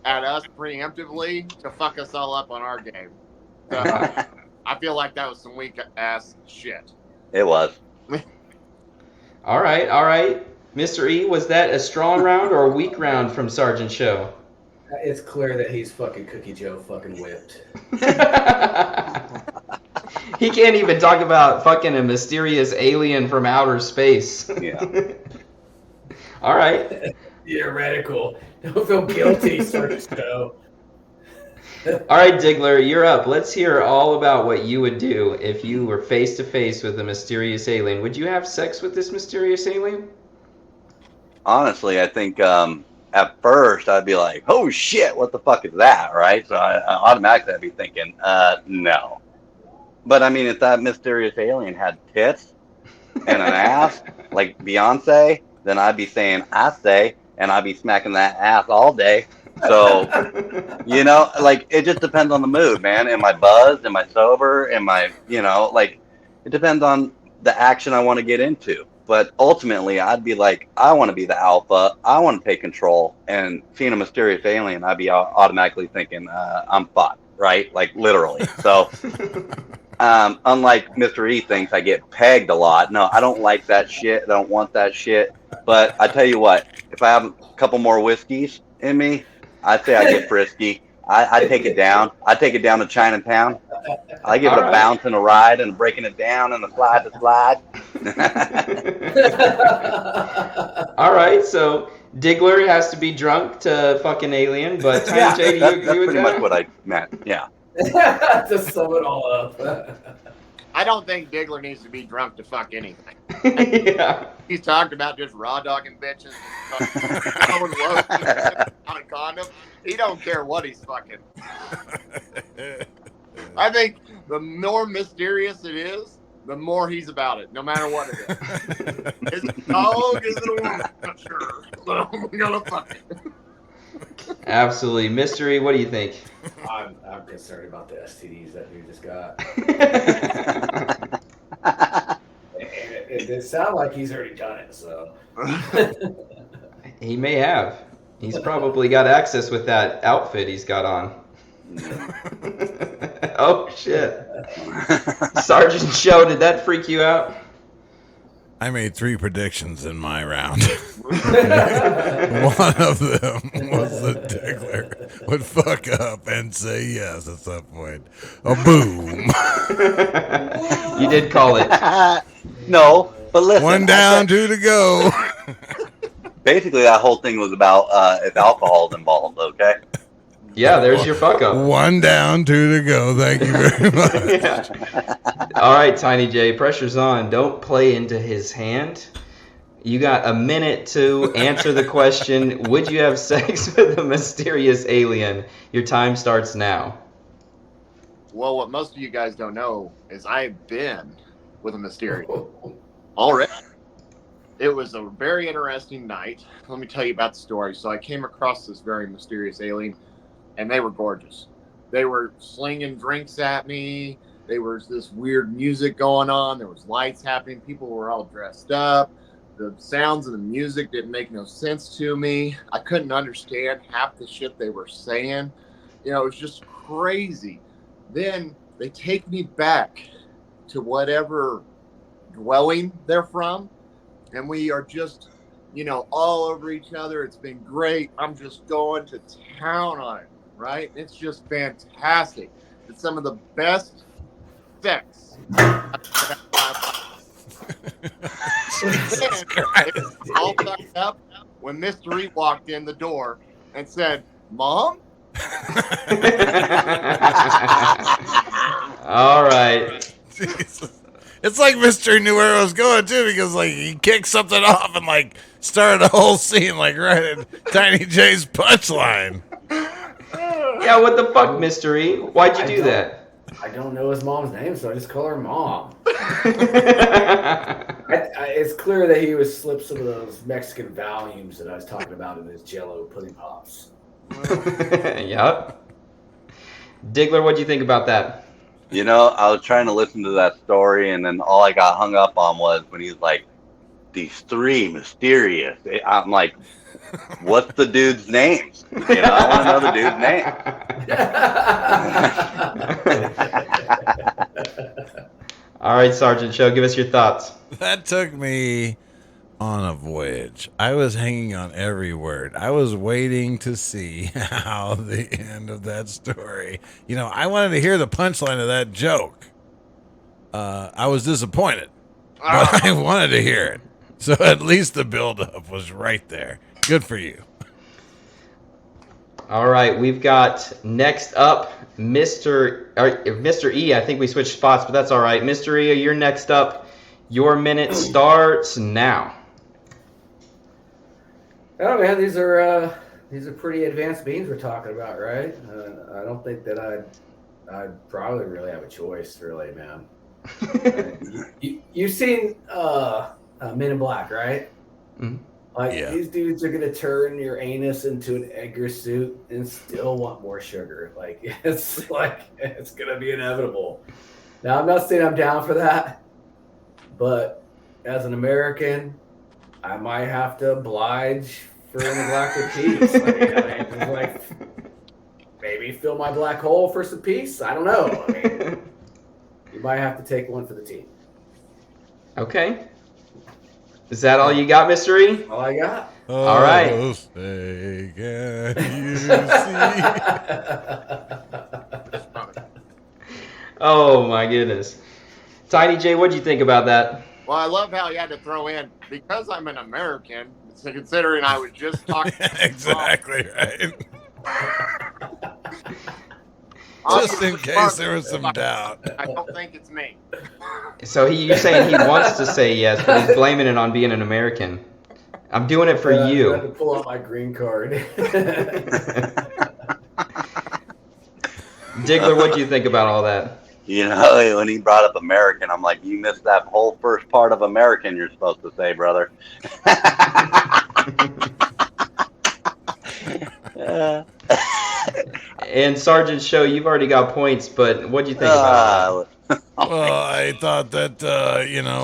at us preemptively to fuck us all up on our game. So, I feel like that was some weak ass shit. It was. All right. Mr. E, was that a strong round or a weak round from Sergeant Show? It's clear that he's fucking Cookie Joe fucking whipped. He can't even talk about fucking a mysterious alien from outer space. Yeah. All right. Theoretical. Don't feel guilty, Sergeant Show. All right, Diggler, you're up. Let's hear all about what you would do if you were face to face with a mysterious alien. Would you have sex with this mysterious alien? Honestly, I think at first I'd be like, "Oh shit, what the fuck is that?" Right? So I automatically I'd be thinking, "No." But I mean, if that mysterious alien had tits and an ass like Beyonce, then I'd be saying "I say," and I'd be smacking that ass all day. So, you know, like, it just depends on the mood, man. Am I buzzed? Am I sober? Am I, you know, like, it depends on the action I want to get into. But ultimately, I'd be like, I want to be the alpha. I want to take control. And seeing a mysterious alien, I'd be automatically thinking, I'm fucked, right? Like literally. So, unlike Mr. E thinks I get pegged a lot. No, I don't like that shit. I don't want that shit. But I tell you what, if I have a couple more whiskeys in me, I'd say I get frisky. I take it down. I take it down to Chinatown. I give it a bounce and a ride and breaking it down and a slide to slide. All right, so Diggler has to be drunk to fuck an alien, but Tiny Yeah, J, do that's you agree with pretty that? much what I meant. Yeah. To sum it all up. I don't think Diggler needs to be drunk to fuck anything. Yeah. He's talked about just raw dogging bitches, throwing lotion on a condom. He don't care what he's fucking. I think the more mysterious it is, the more he's about it, no matter what it is. Is it a dog? Is it a woman? Not sure. So I'm gonna fuck it. Absolutely. Mystery, what do you think? I'm concerned about the STDs that dude just got. It did sound like he's already done it, so. He may have. He's probably got access with that outfit he's got on. Oh, shit. Sergeant Show, did that freak you out? I made 3 predictions in my round. One of them was that Diggler would fuck up and say yes at some point. A boom. You did call it. No, but listen. 1 down, 2 to go. Basically, that whole thing was about if alcohol's involved, okay? Yeah, there's your fuck up. 1 down, 2 to go. Thank you very much. Yeah. All right, Tiny J, pressure's on. Don't play into his hand. You got a minute to answer the question, would you have sex with a mysterious alien? Your time starts now. Well, what most of you guys don't know is I've been with a mysterious already. It was a very interesting night. Let me tell you about the story. So I came across this very mysterious alien, and they were gorgeous. They were slinging drinks at me. There was this weird music going on. There was lights happening. People were all dressed up. The sounds of the music didn't make no sense to me. I couldn't understand half the shit they were saying. You know, it was just crazy. Then they take me back to whatever dwelling they're from, and we are just, you know, all over each other. It's been great. I'm just going to town on it, right? It's just fantastic. It's some of the best sex all fucked up when Mr. E walked in the door and said, "Mom?" All right. Jesus. It's like Mr. knew where I was going too, because like he kicked something off and like started a whole scene like right at Tiny J's punchline. Yeah, what the fuck, Mystery? Why'd you do that? I don't know his mom's name, so I just call her Mom. It's clear that he was slipped some of those Mexican volumes that I was talking about in his Jell-O pudding pops. Yep. Diggler, what'd you think about that? You know, I was trying to listen to that story, and then all I got hung up on was when he was like, these 3 mysterious. I'm like, what's the dude's name? You know, I want to know the dude's name. All right, Sergeant Show, give us your thoughts. That took me on a voyage. I was hanging on every word. I was waiting to see how the end of that story. You know, I wanted to hear the punchline of that joke. I was disappointed, but I wanted to hear it. So at least the buildup was right there. Good for you. All right, we've got next up Mr. E. I think we switched spots, but that's all right. Mr. E, you're next up. Your minute starts now. Oh man, these are pretty advanced beans we're talking about, right? I don't think that I'd probably really have a choice, really, man. You've seen Men in Black, right? Mm-hmm. Like Yeah. These dudes are gonna turn your anus into an Edgar suit and still want more sugar. Like it's gonna be inevitable. Now I'm not saying I'm down for that, but as an American, I might have to oblige for a neglected piece. I mean, just like maybe fill my black hole for some peace. I don't know. I mean, you might have to take one for the team. Okay. Is that all you got, Mr. E? All I got. All right. Oh, say, can you see? Oh my goodness. Tiny J, what'd you think about that? Well, I love how you had to throw in, because I'm an American, so considering I was just talking. Exactly right. Just in case there was some doubt. I don't think it's me. So you're saying he wants to say yes, but he's blaming it on being an American. I'm doing it for I you. have to pull out my green card. Diggler, what do you think about all that? You know, when he brought up American, I'm like, you missed that whole first part of American you're supposed to say, brother. And Sgt Show, you've already got points, but what do you think about Well, I thought that,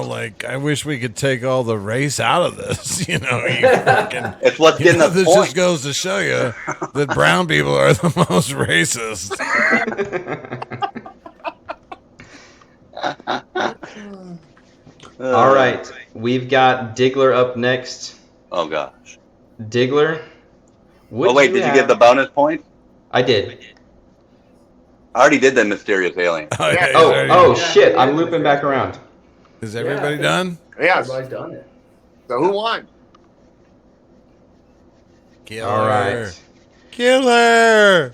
like, I wish we could take all the race out of this. You fucking, it's what's getting us this points. just goes to show you that brown people are the most racist. All right, we've got Diggler up next. Oh, gosh. Diggler, Did you get the bonus points? I did. I already did the mysterious alien. Okay, Oh, shit, I'm looping back around. Is everybody done? Yes. Everybody's done it. So who won? Killer. All right. Killer.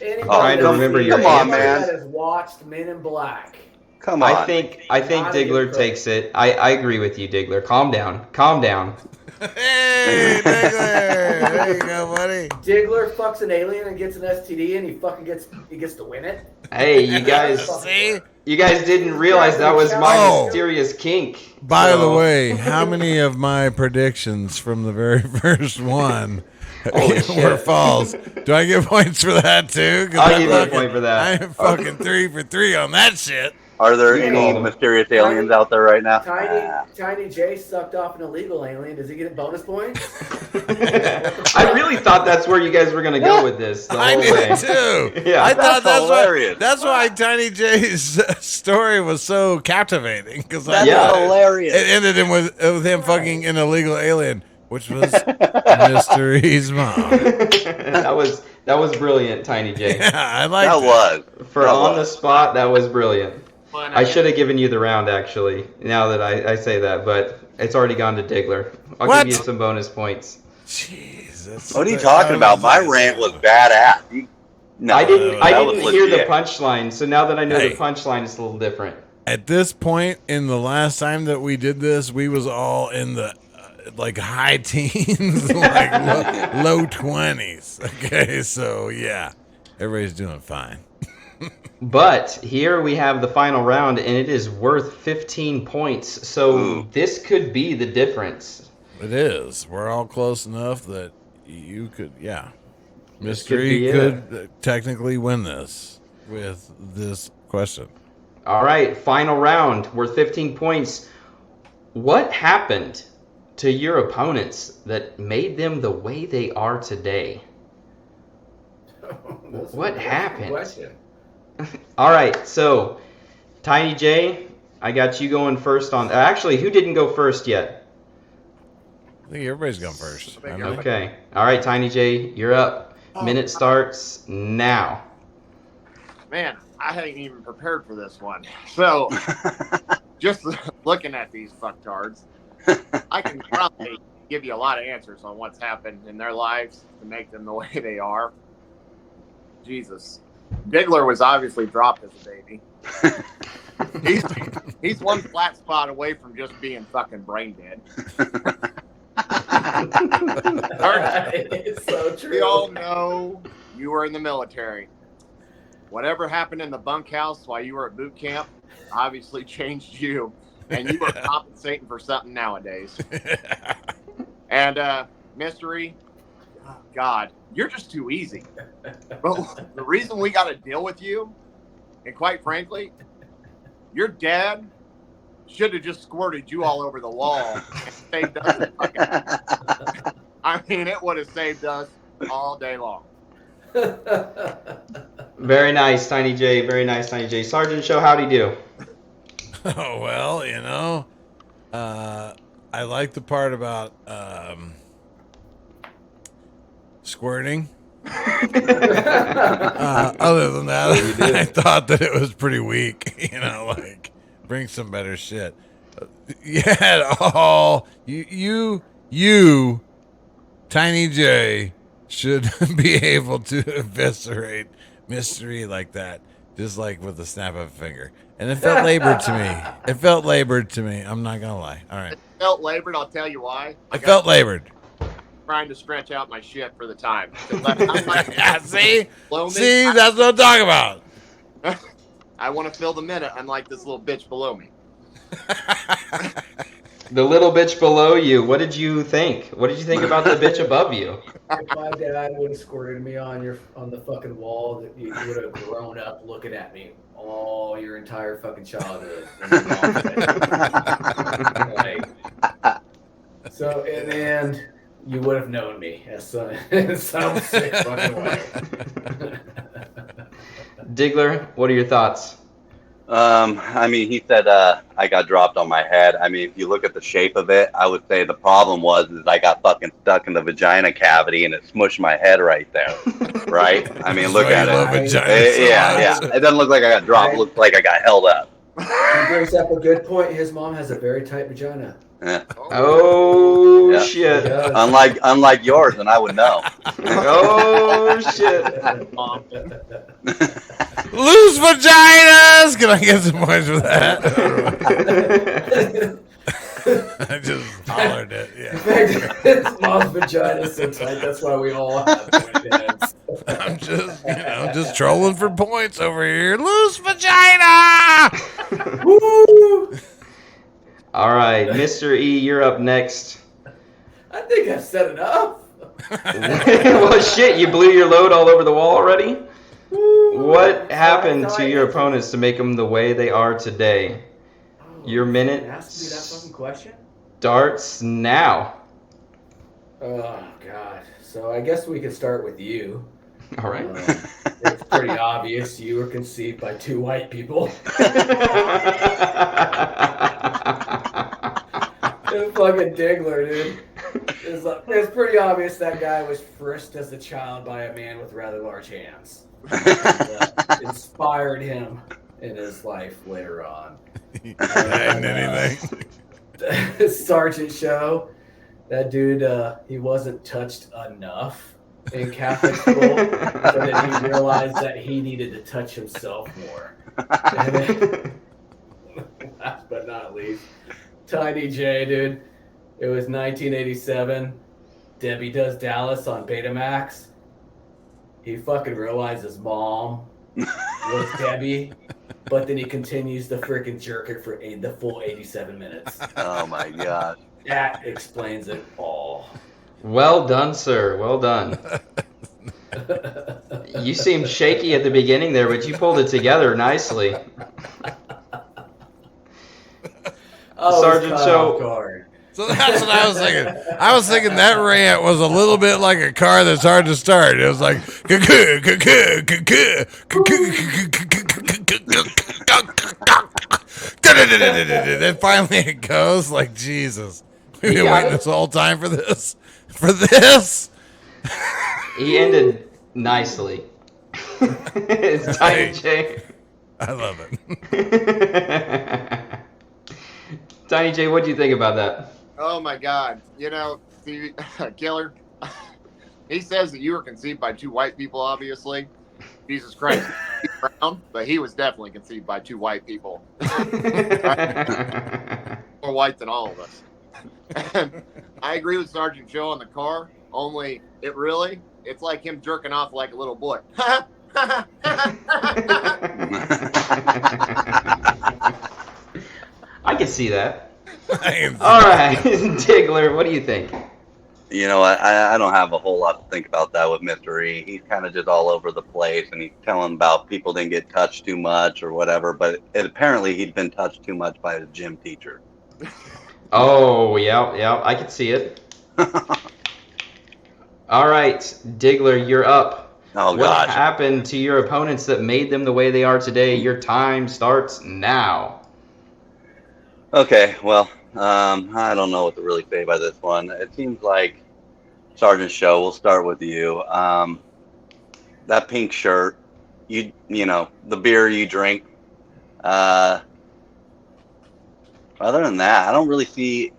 Anybody Trying to remember your Come on, answers. man. that has watched Men in Black. Come on. I think Not Diggler even takes it. I agree with you, Diggler. Calm down. Calm down. Hey, Diggler. There you go, buddy. Diggler fucks an alien and gets an STD, and he gets to win it. Hey, you guys. See? You guys didn't realize that was my Oh. mysterious kink. By So- the way, how many of my predictions from the very first one were false? Do I get points for that too? 'Cause I'll I'm give you a fucking- point for that. I'm fucking 3 for 3 on that shit. Are there Yeah. any mysterious aliens out there right now? Tiny J sucked off an illegal alien. Does he get bonus points? I really thought that's where you guys were gonna go with this the I whole did way. too. Yeah. I thought That's hilarious. that's why Tiny J's story was so captivating because That's Yeah. hilarious. it ended him with him fucking an illegal alien, which was Mystery's mom. that was brilliant, Tiny J. Yeah, I like That was. For That on the was. spot, that was brilliant. Fun, I should have given you the round actually. Now that I say that, but it's already gone to Diggler. I'll What? give you some bonus points. Jeez, What are you talking about? My rant was badass. No, I didn't that was hear the legit. punchline, so now that I know Hey. the punchline, it's a little different. At this point in the last time that we did this, we was all in the like high teens, like low 20s. Okay, so yeah, everybody's doing fine. But here we have the final round, and it is worth 15 points. So Ooh. this could be the difference. It is. We're all close enough that you could, yeah. This could Mystery be it. could technically win this with this question. All right, final round, worth 15 points. What happened to your opponents that made them the way they are today? What happened? Question. All right, so Tiny J, I got you going first on. Actually, who didn't go first yet? I think everybody's going first. haven't they? Okay. All right, Tiny J, you're up. Minute starts now. Man, I hadn't even prepared for this one. So, just looking at these fucktards, I can probably give you a lot of answers on what's happened in their lives to make them the way they are. Jesus. Diggler was obviously dropped as a baby. He's one flat spot away from just being fucking brain dead. It's so true. We all know you were in the military. Whatever happened in the bunkhouse while you were at boot camp obviously changed you, and you are compensating for something nowadays. And Mystery, oh God, you're just too easy. But the reason we got to deal with you, and quite frankly, your dad should have just squirted you all over the wall and saved us. I mean, it would have saved us all day long. Very nice, Tiny J. Very nice, Tiny J. Sergeant Show, how'd he do? Oh, well, I like the part about squirting. Other than that, I thought that it was pretty weak. Like, bring some better shit. Yeah, you, Tiny J, should be able to eviscerate mystery like that, just like with the snap of a finger. And it felt labored to me. I'm not gonna lie. All right. It felt labored. I'll tell you why. It felt labored. Trying to stretch out my shit for the time. Yeah, see, that's what I'm talking about. I want to fill the minute, unlike this little bitch below me. The little bitch below you. What did you think? What did you think about the bitch above you? If my dad would have squirted me on the fucking wall, that you would have grown up looking at me all your entire fucking childhood. So in the end, you would have known me as some sick fucking way. Diggler, what are your thoughts? I mean, he said I got dropped on my head. I mean, if you look at the shape of it, I would say the problem is I got fucking stuck in the vagina cavity and it smushed my head right there. Right? I mean, look at it. Yeah. It doesn't look like I got dropped. It looks like I got held up. He brings up a good point. His mom has a very tight vagina. Yeah. Oh, yeah. Shit. Unlike yours, and I would know. Oh, shit. Loose vaginas! Can I get some points for that? I just hollered it. Yeah. His mom's vagina is so tight. That's why we all have pointed heads. I'm just trolling for points over here. Loose vagina! Woo! All right, Mr. E, you're up next. I think I've said enough. Well, shit, you blew your load all over the wall already? What happened to your opponents to make them the way they are today? Your minute Ask me that fucking question? starts now. Oh, God. So I guess we could start with you. All right. It's pretty obvious you were conceived by two white people. It's fucking Diggler, dude. It's pretty obvious that guy was frisked as a child by a man with rather large hands. Inspired him in his life later on. And anything. Sgt Show, that dude, he wasn't touched enough in Catholic school, so that he realized that he needed to touch himself more. And then, last but not least, Tiny J, dude. It was 1987. Debbie Does Dallas on Betamax. He fucking realized his mom was Debbie, but then he continues to freaking jerk it for the full 87 minutes. Oh my god. That explains it all. Well done, sir. Well done. You seemed shaky at the beginning there, but you pulled it together nicely. Sergeant Show. So that's what I was thinking. I was thinking that rant was a little bit like a car that's hard to start. It was like, then finally it goes like, Jesus. We've been waiting this whole time for this. For this. He ended nicely. It's Tiny J. I love it. Tiny J, what do you think about that? Oh my God! See, Killer. He says that you were conceived by two white people. Obviously, Jesus Christ, brown, but he was definitely conceived by two white people. More white than all of us. And I agree with Sergeant Joe on the car. Only it's like him jerking off like a little boy. I can see that. All right, Diggler, what do you think? You know, I don't have a whole lot to think about that with Mr. E. He's kind of just all over the place, and he's telling about people didn't get touched too much or whatever, but apparently he'd been touched too much by his gym teacher. Oh, yeah, I can see it. All right, Diggler, you're up. Oh, what gosh. happened to your opponents that made them the way they are today? Your time starts now. Okay, well, I don't know what to really say by this one. It seems like Sgt Show, we'll start with you. That pink shirt, you know, the beer you drink. Other than that, I don't really see.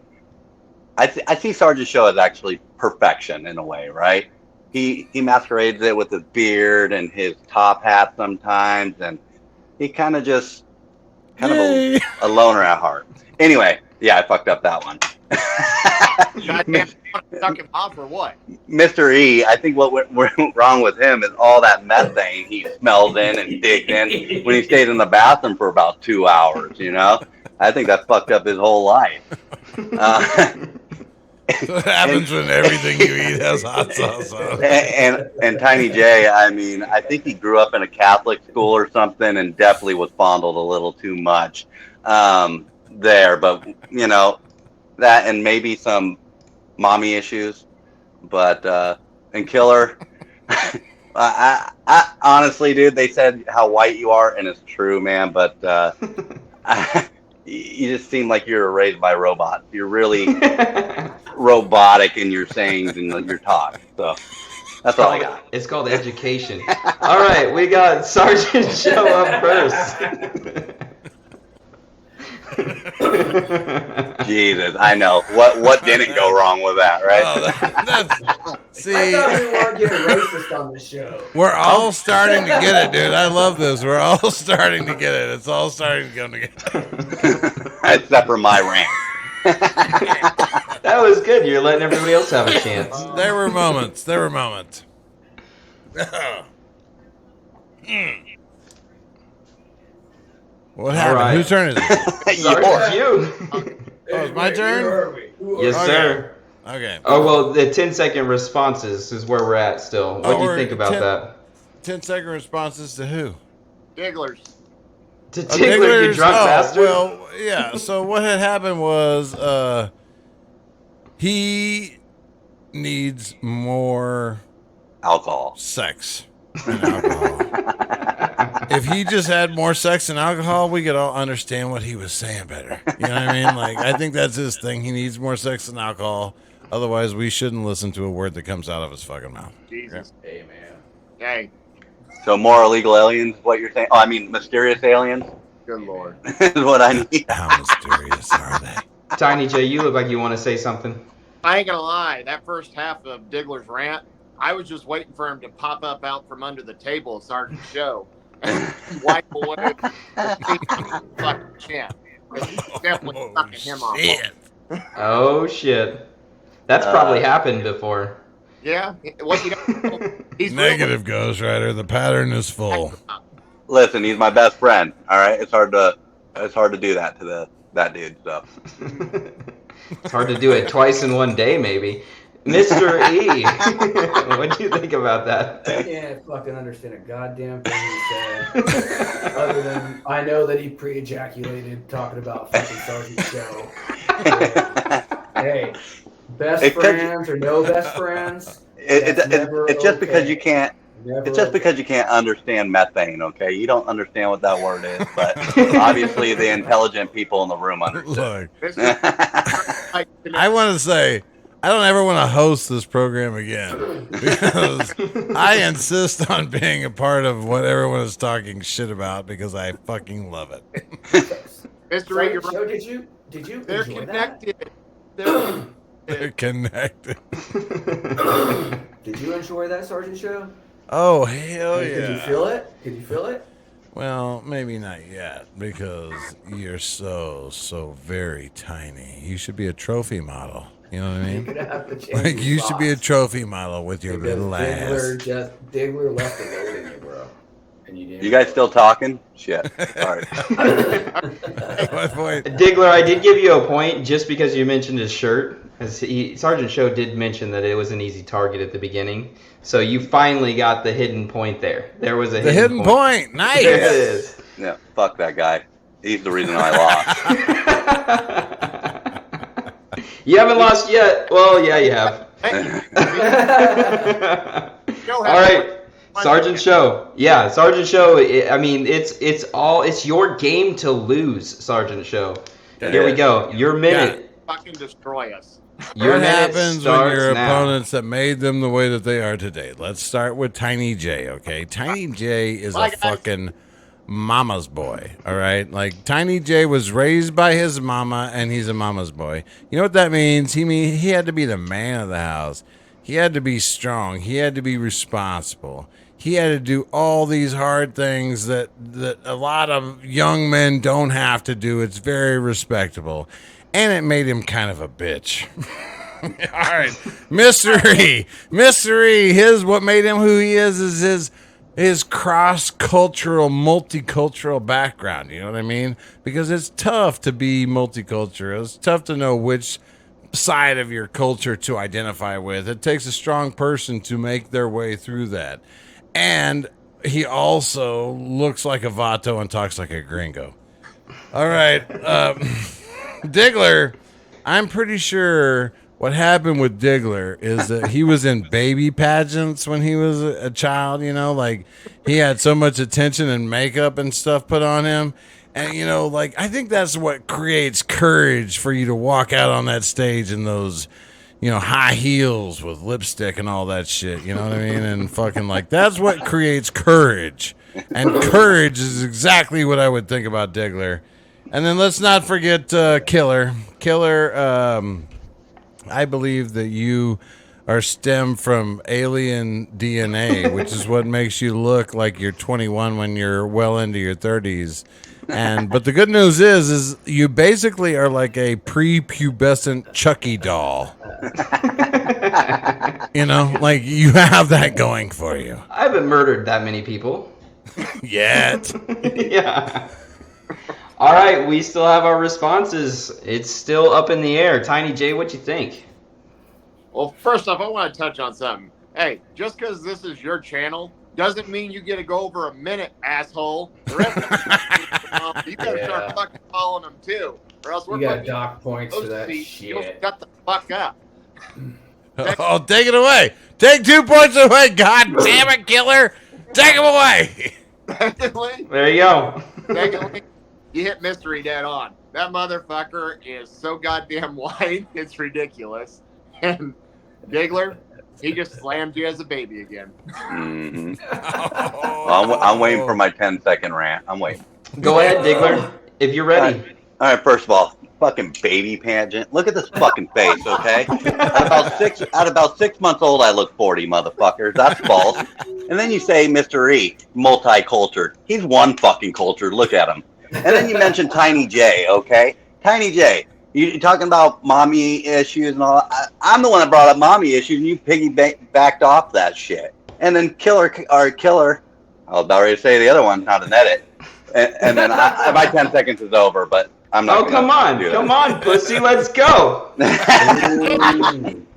I see Sgt Show as actually perfection in a way, right? He masquerades it with his beard and his top hat sometimes, and he kind of just a loner at heart. Anyway, yeah, I fucked up that one. Goddamn, suck him off or what? Mr. E, I think what went wrong with him is all that methane he smells in and digs in when he stays in the bathroom for about 2 hours, you know? I think that fucked up his whole life. What happens when everything you eat has hot sauce on it? And Tiny J, I mean, I think he grew up in a Catholic school or something and definitely was fondled a little too much there. But, you know, that and maybe some mommy issues. But, and Killer, I honestly, dude, they said how white you are, and it's true, man. But you just seem like you're raised by robots. You're really robotic in your sayings and your talk. So that's all I got. It's called education. All right, we got Sgt Show up first. Jesus, I know. What didn't go wrong with that, right? Oh, see, I thought we weren't getting racist on this show. we're all starting to get it, dude. I love this. We're all starting to get it. It's all starting to come together. Except for my rant. That was good. You're letting everybody else have a chance. There were moments. What happened? right. Whose turn is it? Sorry, it's you. Oh, it's my turn? Yes, Okay. sir. Okay. Oh, well, the 10-second responses is where we're at still. What do you we're think about 10 that? 10-second responses to who? Digglers. To Diggler, you drunk bastard? Well, yeah. So what had happened was he needs more Alcohol. sex and alcohol. If he just had more sex and alcohol, we could all understand what he was saying better. You know what I mean? Like, I think that's his thing. He needs more sex and alcohol. Otherwise, we shouldn't listen to a word that comes out of his fucking mouth. Jesus. Hey, man. Hey, So more illegal aliens, what you're saying? Oh, I mean mysterious aliens good lord. is what I need. How mysterious are they? Tiny J, you look like you want to say something. I ain't gonna lie, that first half of Diggler's rant, I was just waiting for him to pop up out from under the table of Sgt Show and wipe away the fucking chin. He's definitely sucking him off. Shit. Oh, shit. That's probably happened before. Yeah, what you know, he's Negative Ghost Rider. The pattern is full. Listen, he's my best friend. All right, it's hard to do that to that dude. So It's hard to do it twice in one day, maybe. Mr. E, what do you think about that? I can't fucking understand a goddamn thing he said. Other than I know that he pre-ejaculated talking about fucking Sgt Show. Hey, best friends or no best friends. it's just because okay. you can't. Never It's just okay. because you can't understand methane, okay? You don't understand what that word is, but obviously the intelligent people in the room understand. Look, I want to say, I don't ever want to host this program again because I insist on being a part of what everyone is talking shit about because I fucking love it. Mr. E, you're So right. did you They're enjoy connected. They're connected. that? Did you enjoy that Sgt Show? Oh, hell Did you yeah. feel it? Did you feel it? Well, maybe not yet because you're so very tiny. You should be a trophy model. You know what I You're mean? gonna have to change Like your you should be a socks. trophy model with your Because little ass. Diggler left a note in you, bro. And you didn't. You guys still talking? Shit. Sorry. What point? Diggler, I did give you a point just because you mentioned his shirt. As Sergeant Show did mention that it was an easy target at the beginning. So you finally got the hidden point there. There was a hidden point. Nice. There it is. Yeah, fuck that guy. He's the reason I lost. You haven't lost yet. Well, yeah, you have. All right, Sergeant Show. Yeah, Sergeant Show. I mean, it's your game to lose, Sergeant Show. Here we go. Your minute. Fucking destroy us. What happens when your opponents that made them the way that they are today? Let's start with Tiny J, okay? Tiny J is a fucking mama's boy, all right? Like, Tiny J was raised by his mama, and he's a mama's boy. You know what that means? He had to be the man of the house. He had to be strong. He had to be responsible. He had to do all these hard things that a lot of young men don't have to do. It's very respectable. And it made him kind of a bitch. All right. Mystery. What made him who he is his cross-cultural, multicultural background. You know what I mean? Because it's tough to be multicultural. It's tough to know which side of your culture to identify with. It takes a strong person to make their way through that. And he also looks like a vato and talks like a gringo. All right. Diggler, I'm pretty sure what happened with Diggler is that he was in baby pageants when he was a child, you know, like he had so much attention and makeup and stuff put on him. And, you know, like, I think that's what creates courage for you to walk out on that stage in those, you know, high heels with lipstick and all that shit. You know what I mean? And fucking, like, that's what creates courage. And courage is exactly what I would think about Diggler. And then let's not forget Killer. Killer, I believe that you are stemmed from alien DNA, which is what makes you look like you're 21 when you're well into your 30s. But the good news is you basically are like a prepubescent Chucky doll. You know, like you have that going for you. I haven't murdered that many people. Yet. Yeah. All right, we still have our responses. It's still up in the air. Tiny J, what you think? Well, first off, I want to touch on something. Hey, just because this is your channel doesn't mean you get to go over a minute, asshole. The rest of you gotta start fucking following them too, or else we're you got dock points for that You shit. don't shut the fuck up. Oh, take it away. Take 2 points away. God damn it, Killer. Take him away. Secondly, There you go. you hit Mystery dead on. That motherfucker is so goddamn white, it's ridiculous. And Diggler, he just slammed you as a baby again. Mm-hmm. Well, I'm waiting for my 10-second rant. I'm waiting. Go ahead, Diggler, if you're ready. All right, first of all, fucking baby pageant. Look at this fucking face, okay? At about 6 months old, I look 40, motherfuckers. That's false. And then you say Mr. E, multicultural. He's one fucking culture. Look at him. And then you mentioned Tiny J, okay? Tiny J, you're talking about mommy issues and all. I'm the one that brought up mommy issues, and you piggybacked off that shit. And then Killer, I was about ready to say the other one, how to net it. And then my 10 seconds is over, but I'm not. Oh, come on, pussy, let's go.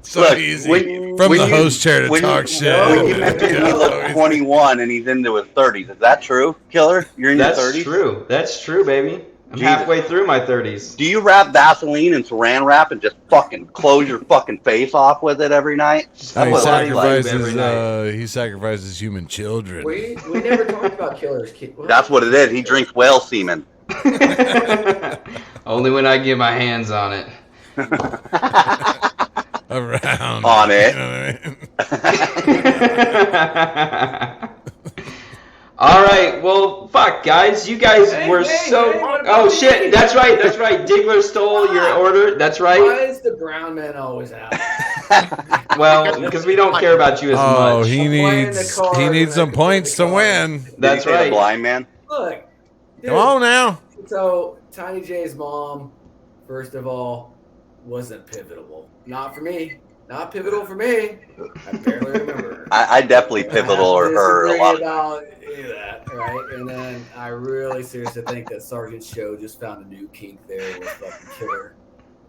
So look, easy. From the host chair to talk shit. When you mentioned he looks 21 and he's into his 30s, is that true, Killer? You're in your 30s? That's true, baby. I'm halfway through my 30s. Do you wrap Vaseline and saran wrap and just fucking close your fucking face off with it every night? He sacrifices human children. We never talked about Killer's kid. That's what it is. He drinks whale semen. Only when I get my hands on it. Around. On it. You know what I mean? All right, well, fuck, guys. You guys were so... Oh, shit, that's right. Diggler stole your order. That's right. Why is the brown man always out? Well, because we don't care about you as much. Oh, he needs some points to win. That's right. The blind man? Look. Dude, come on now. So, Tiny J's mom, first of all, wasn't pivotal. Not for me. Not pivotal for me. I barely remember her. I definitely pivotal her a lot. About that, right? And then I really seriously think that Sgt Show just found a new kink there with fucking Killer.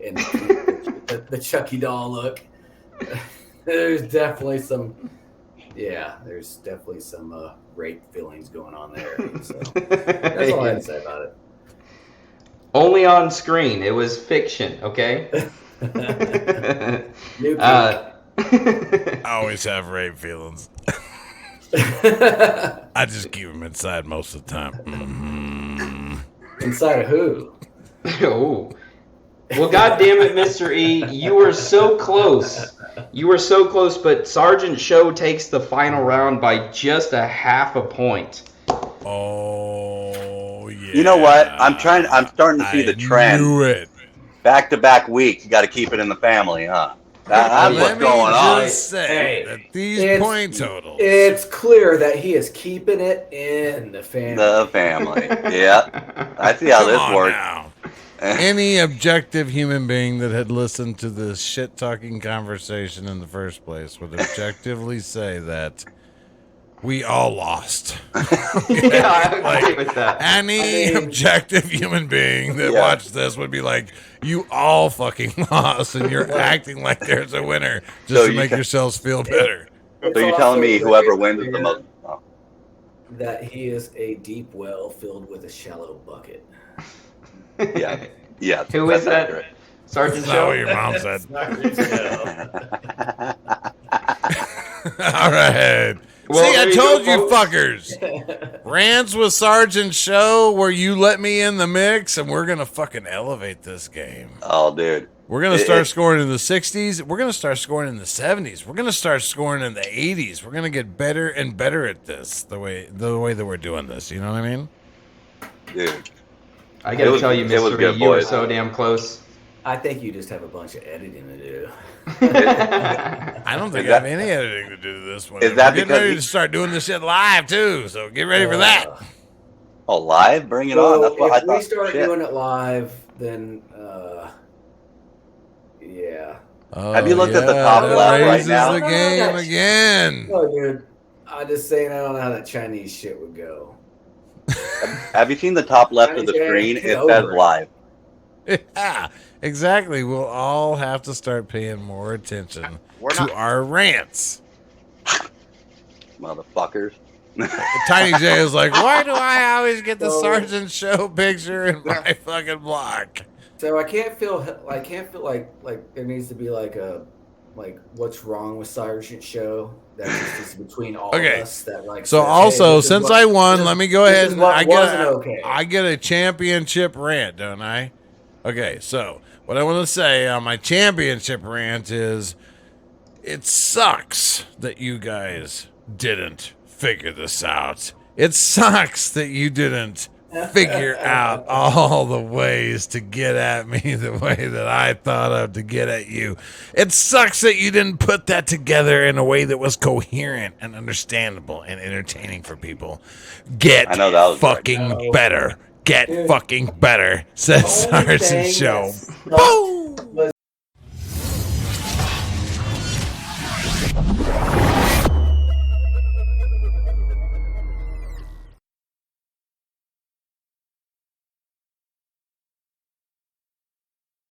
and the Chucky doll look. There's definitely some rape feelings going on there. So that's all I had to say about it. Only on screen. It was fiction, okay? New I always have rape feelings. I just keep them inside most of the time. Inside of who? Oh. Well, God damn it, Mr. E, you were so close. You were so close, but Sgt Show takes the final round by just a half a point. Oh yeah. You know what? I'm starting to see the trend. Knew it. Back-to-back weeks, you got to keep it in the family, huh? That's what's going on. Just say that these point totals. It's clear that he is keeping it in the family. The family. Yeah. I see how this works. Now. Any objective human being that had listened to this shit-talking conversation in the first place would objectively say that we all lost. Yeah, I agree with that. Any objective human being that watched this would be like, you all fucking lost, and you're acting like there's a winner just to make yourselves feel better. So you're telling me whoever wins is the most... Oh. That he is a deep well filled with a shallow bucket. Yeah. Yeah. Who is that? Accurate. Sgt. That's not Show? what your mom said. All right. Well, see, I there you told go, you folks. fuckers. Rants with Sgt. Show, where you let me in the mix, and we're going to fucking elevate this game. Oh, dude. We're going to start scoring in the 60s. We're going to start scoring in the 70s. We're going to start scoring in the 80s. We're going to get better and better at this, the way that we're doing this. You know what I mean? Dude. I gotta tell you, Mr. good, E, you were boys. so damn close. I think you just have a bunch of editing to do. I don't think I have any editing to do to this one. Is that We're getting because ready to start doing this shit live, too, so get ready for that. Oh, live? Bring it on. That's what I If thought. we start Shit. doing it live, then yeah. Have you looked at the top that left right raises now? the game again. Oh, dude. I'm just saying I don't know how that Chinese shit would go. Have you seen the top left of the screen? It says live. Yeah, exactly. We'll all have to start paying more attention to our rants. Motherfuckers. Tiny J is like, why do I always get the Sgt. Show picture in my fucking block? So I can't feel like there needs to be like what's wrong with Sgt. Show that just is between all of us that like. So says, also, hey, since I won, let me go ahead and I get a championship rant, don't I? Okay, so what I want to say on my championship rant is, it sucks that you guys didn't figure this out. It sucks that you didn't figure out all the ways to get at me the way that I thought of to get at you. It sucks that you didn't put that together in a way that was coherent and understandable and entertaining for people. Get fucking better. Get fucking better, says Sgt. Show. Boom!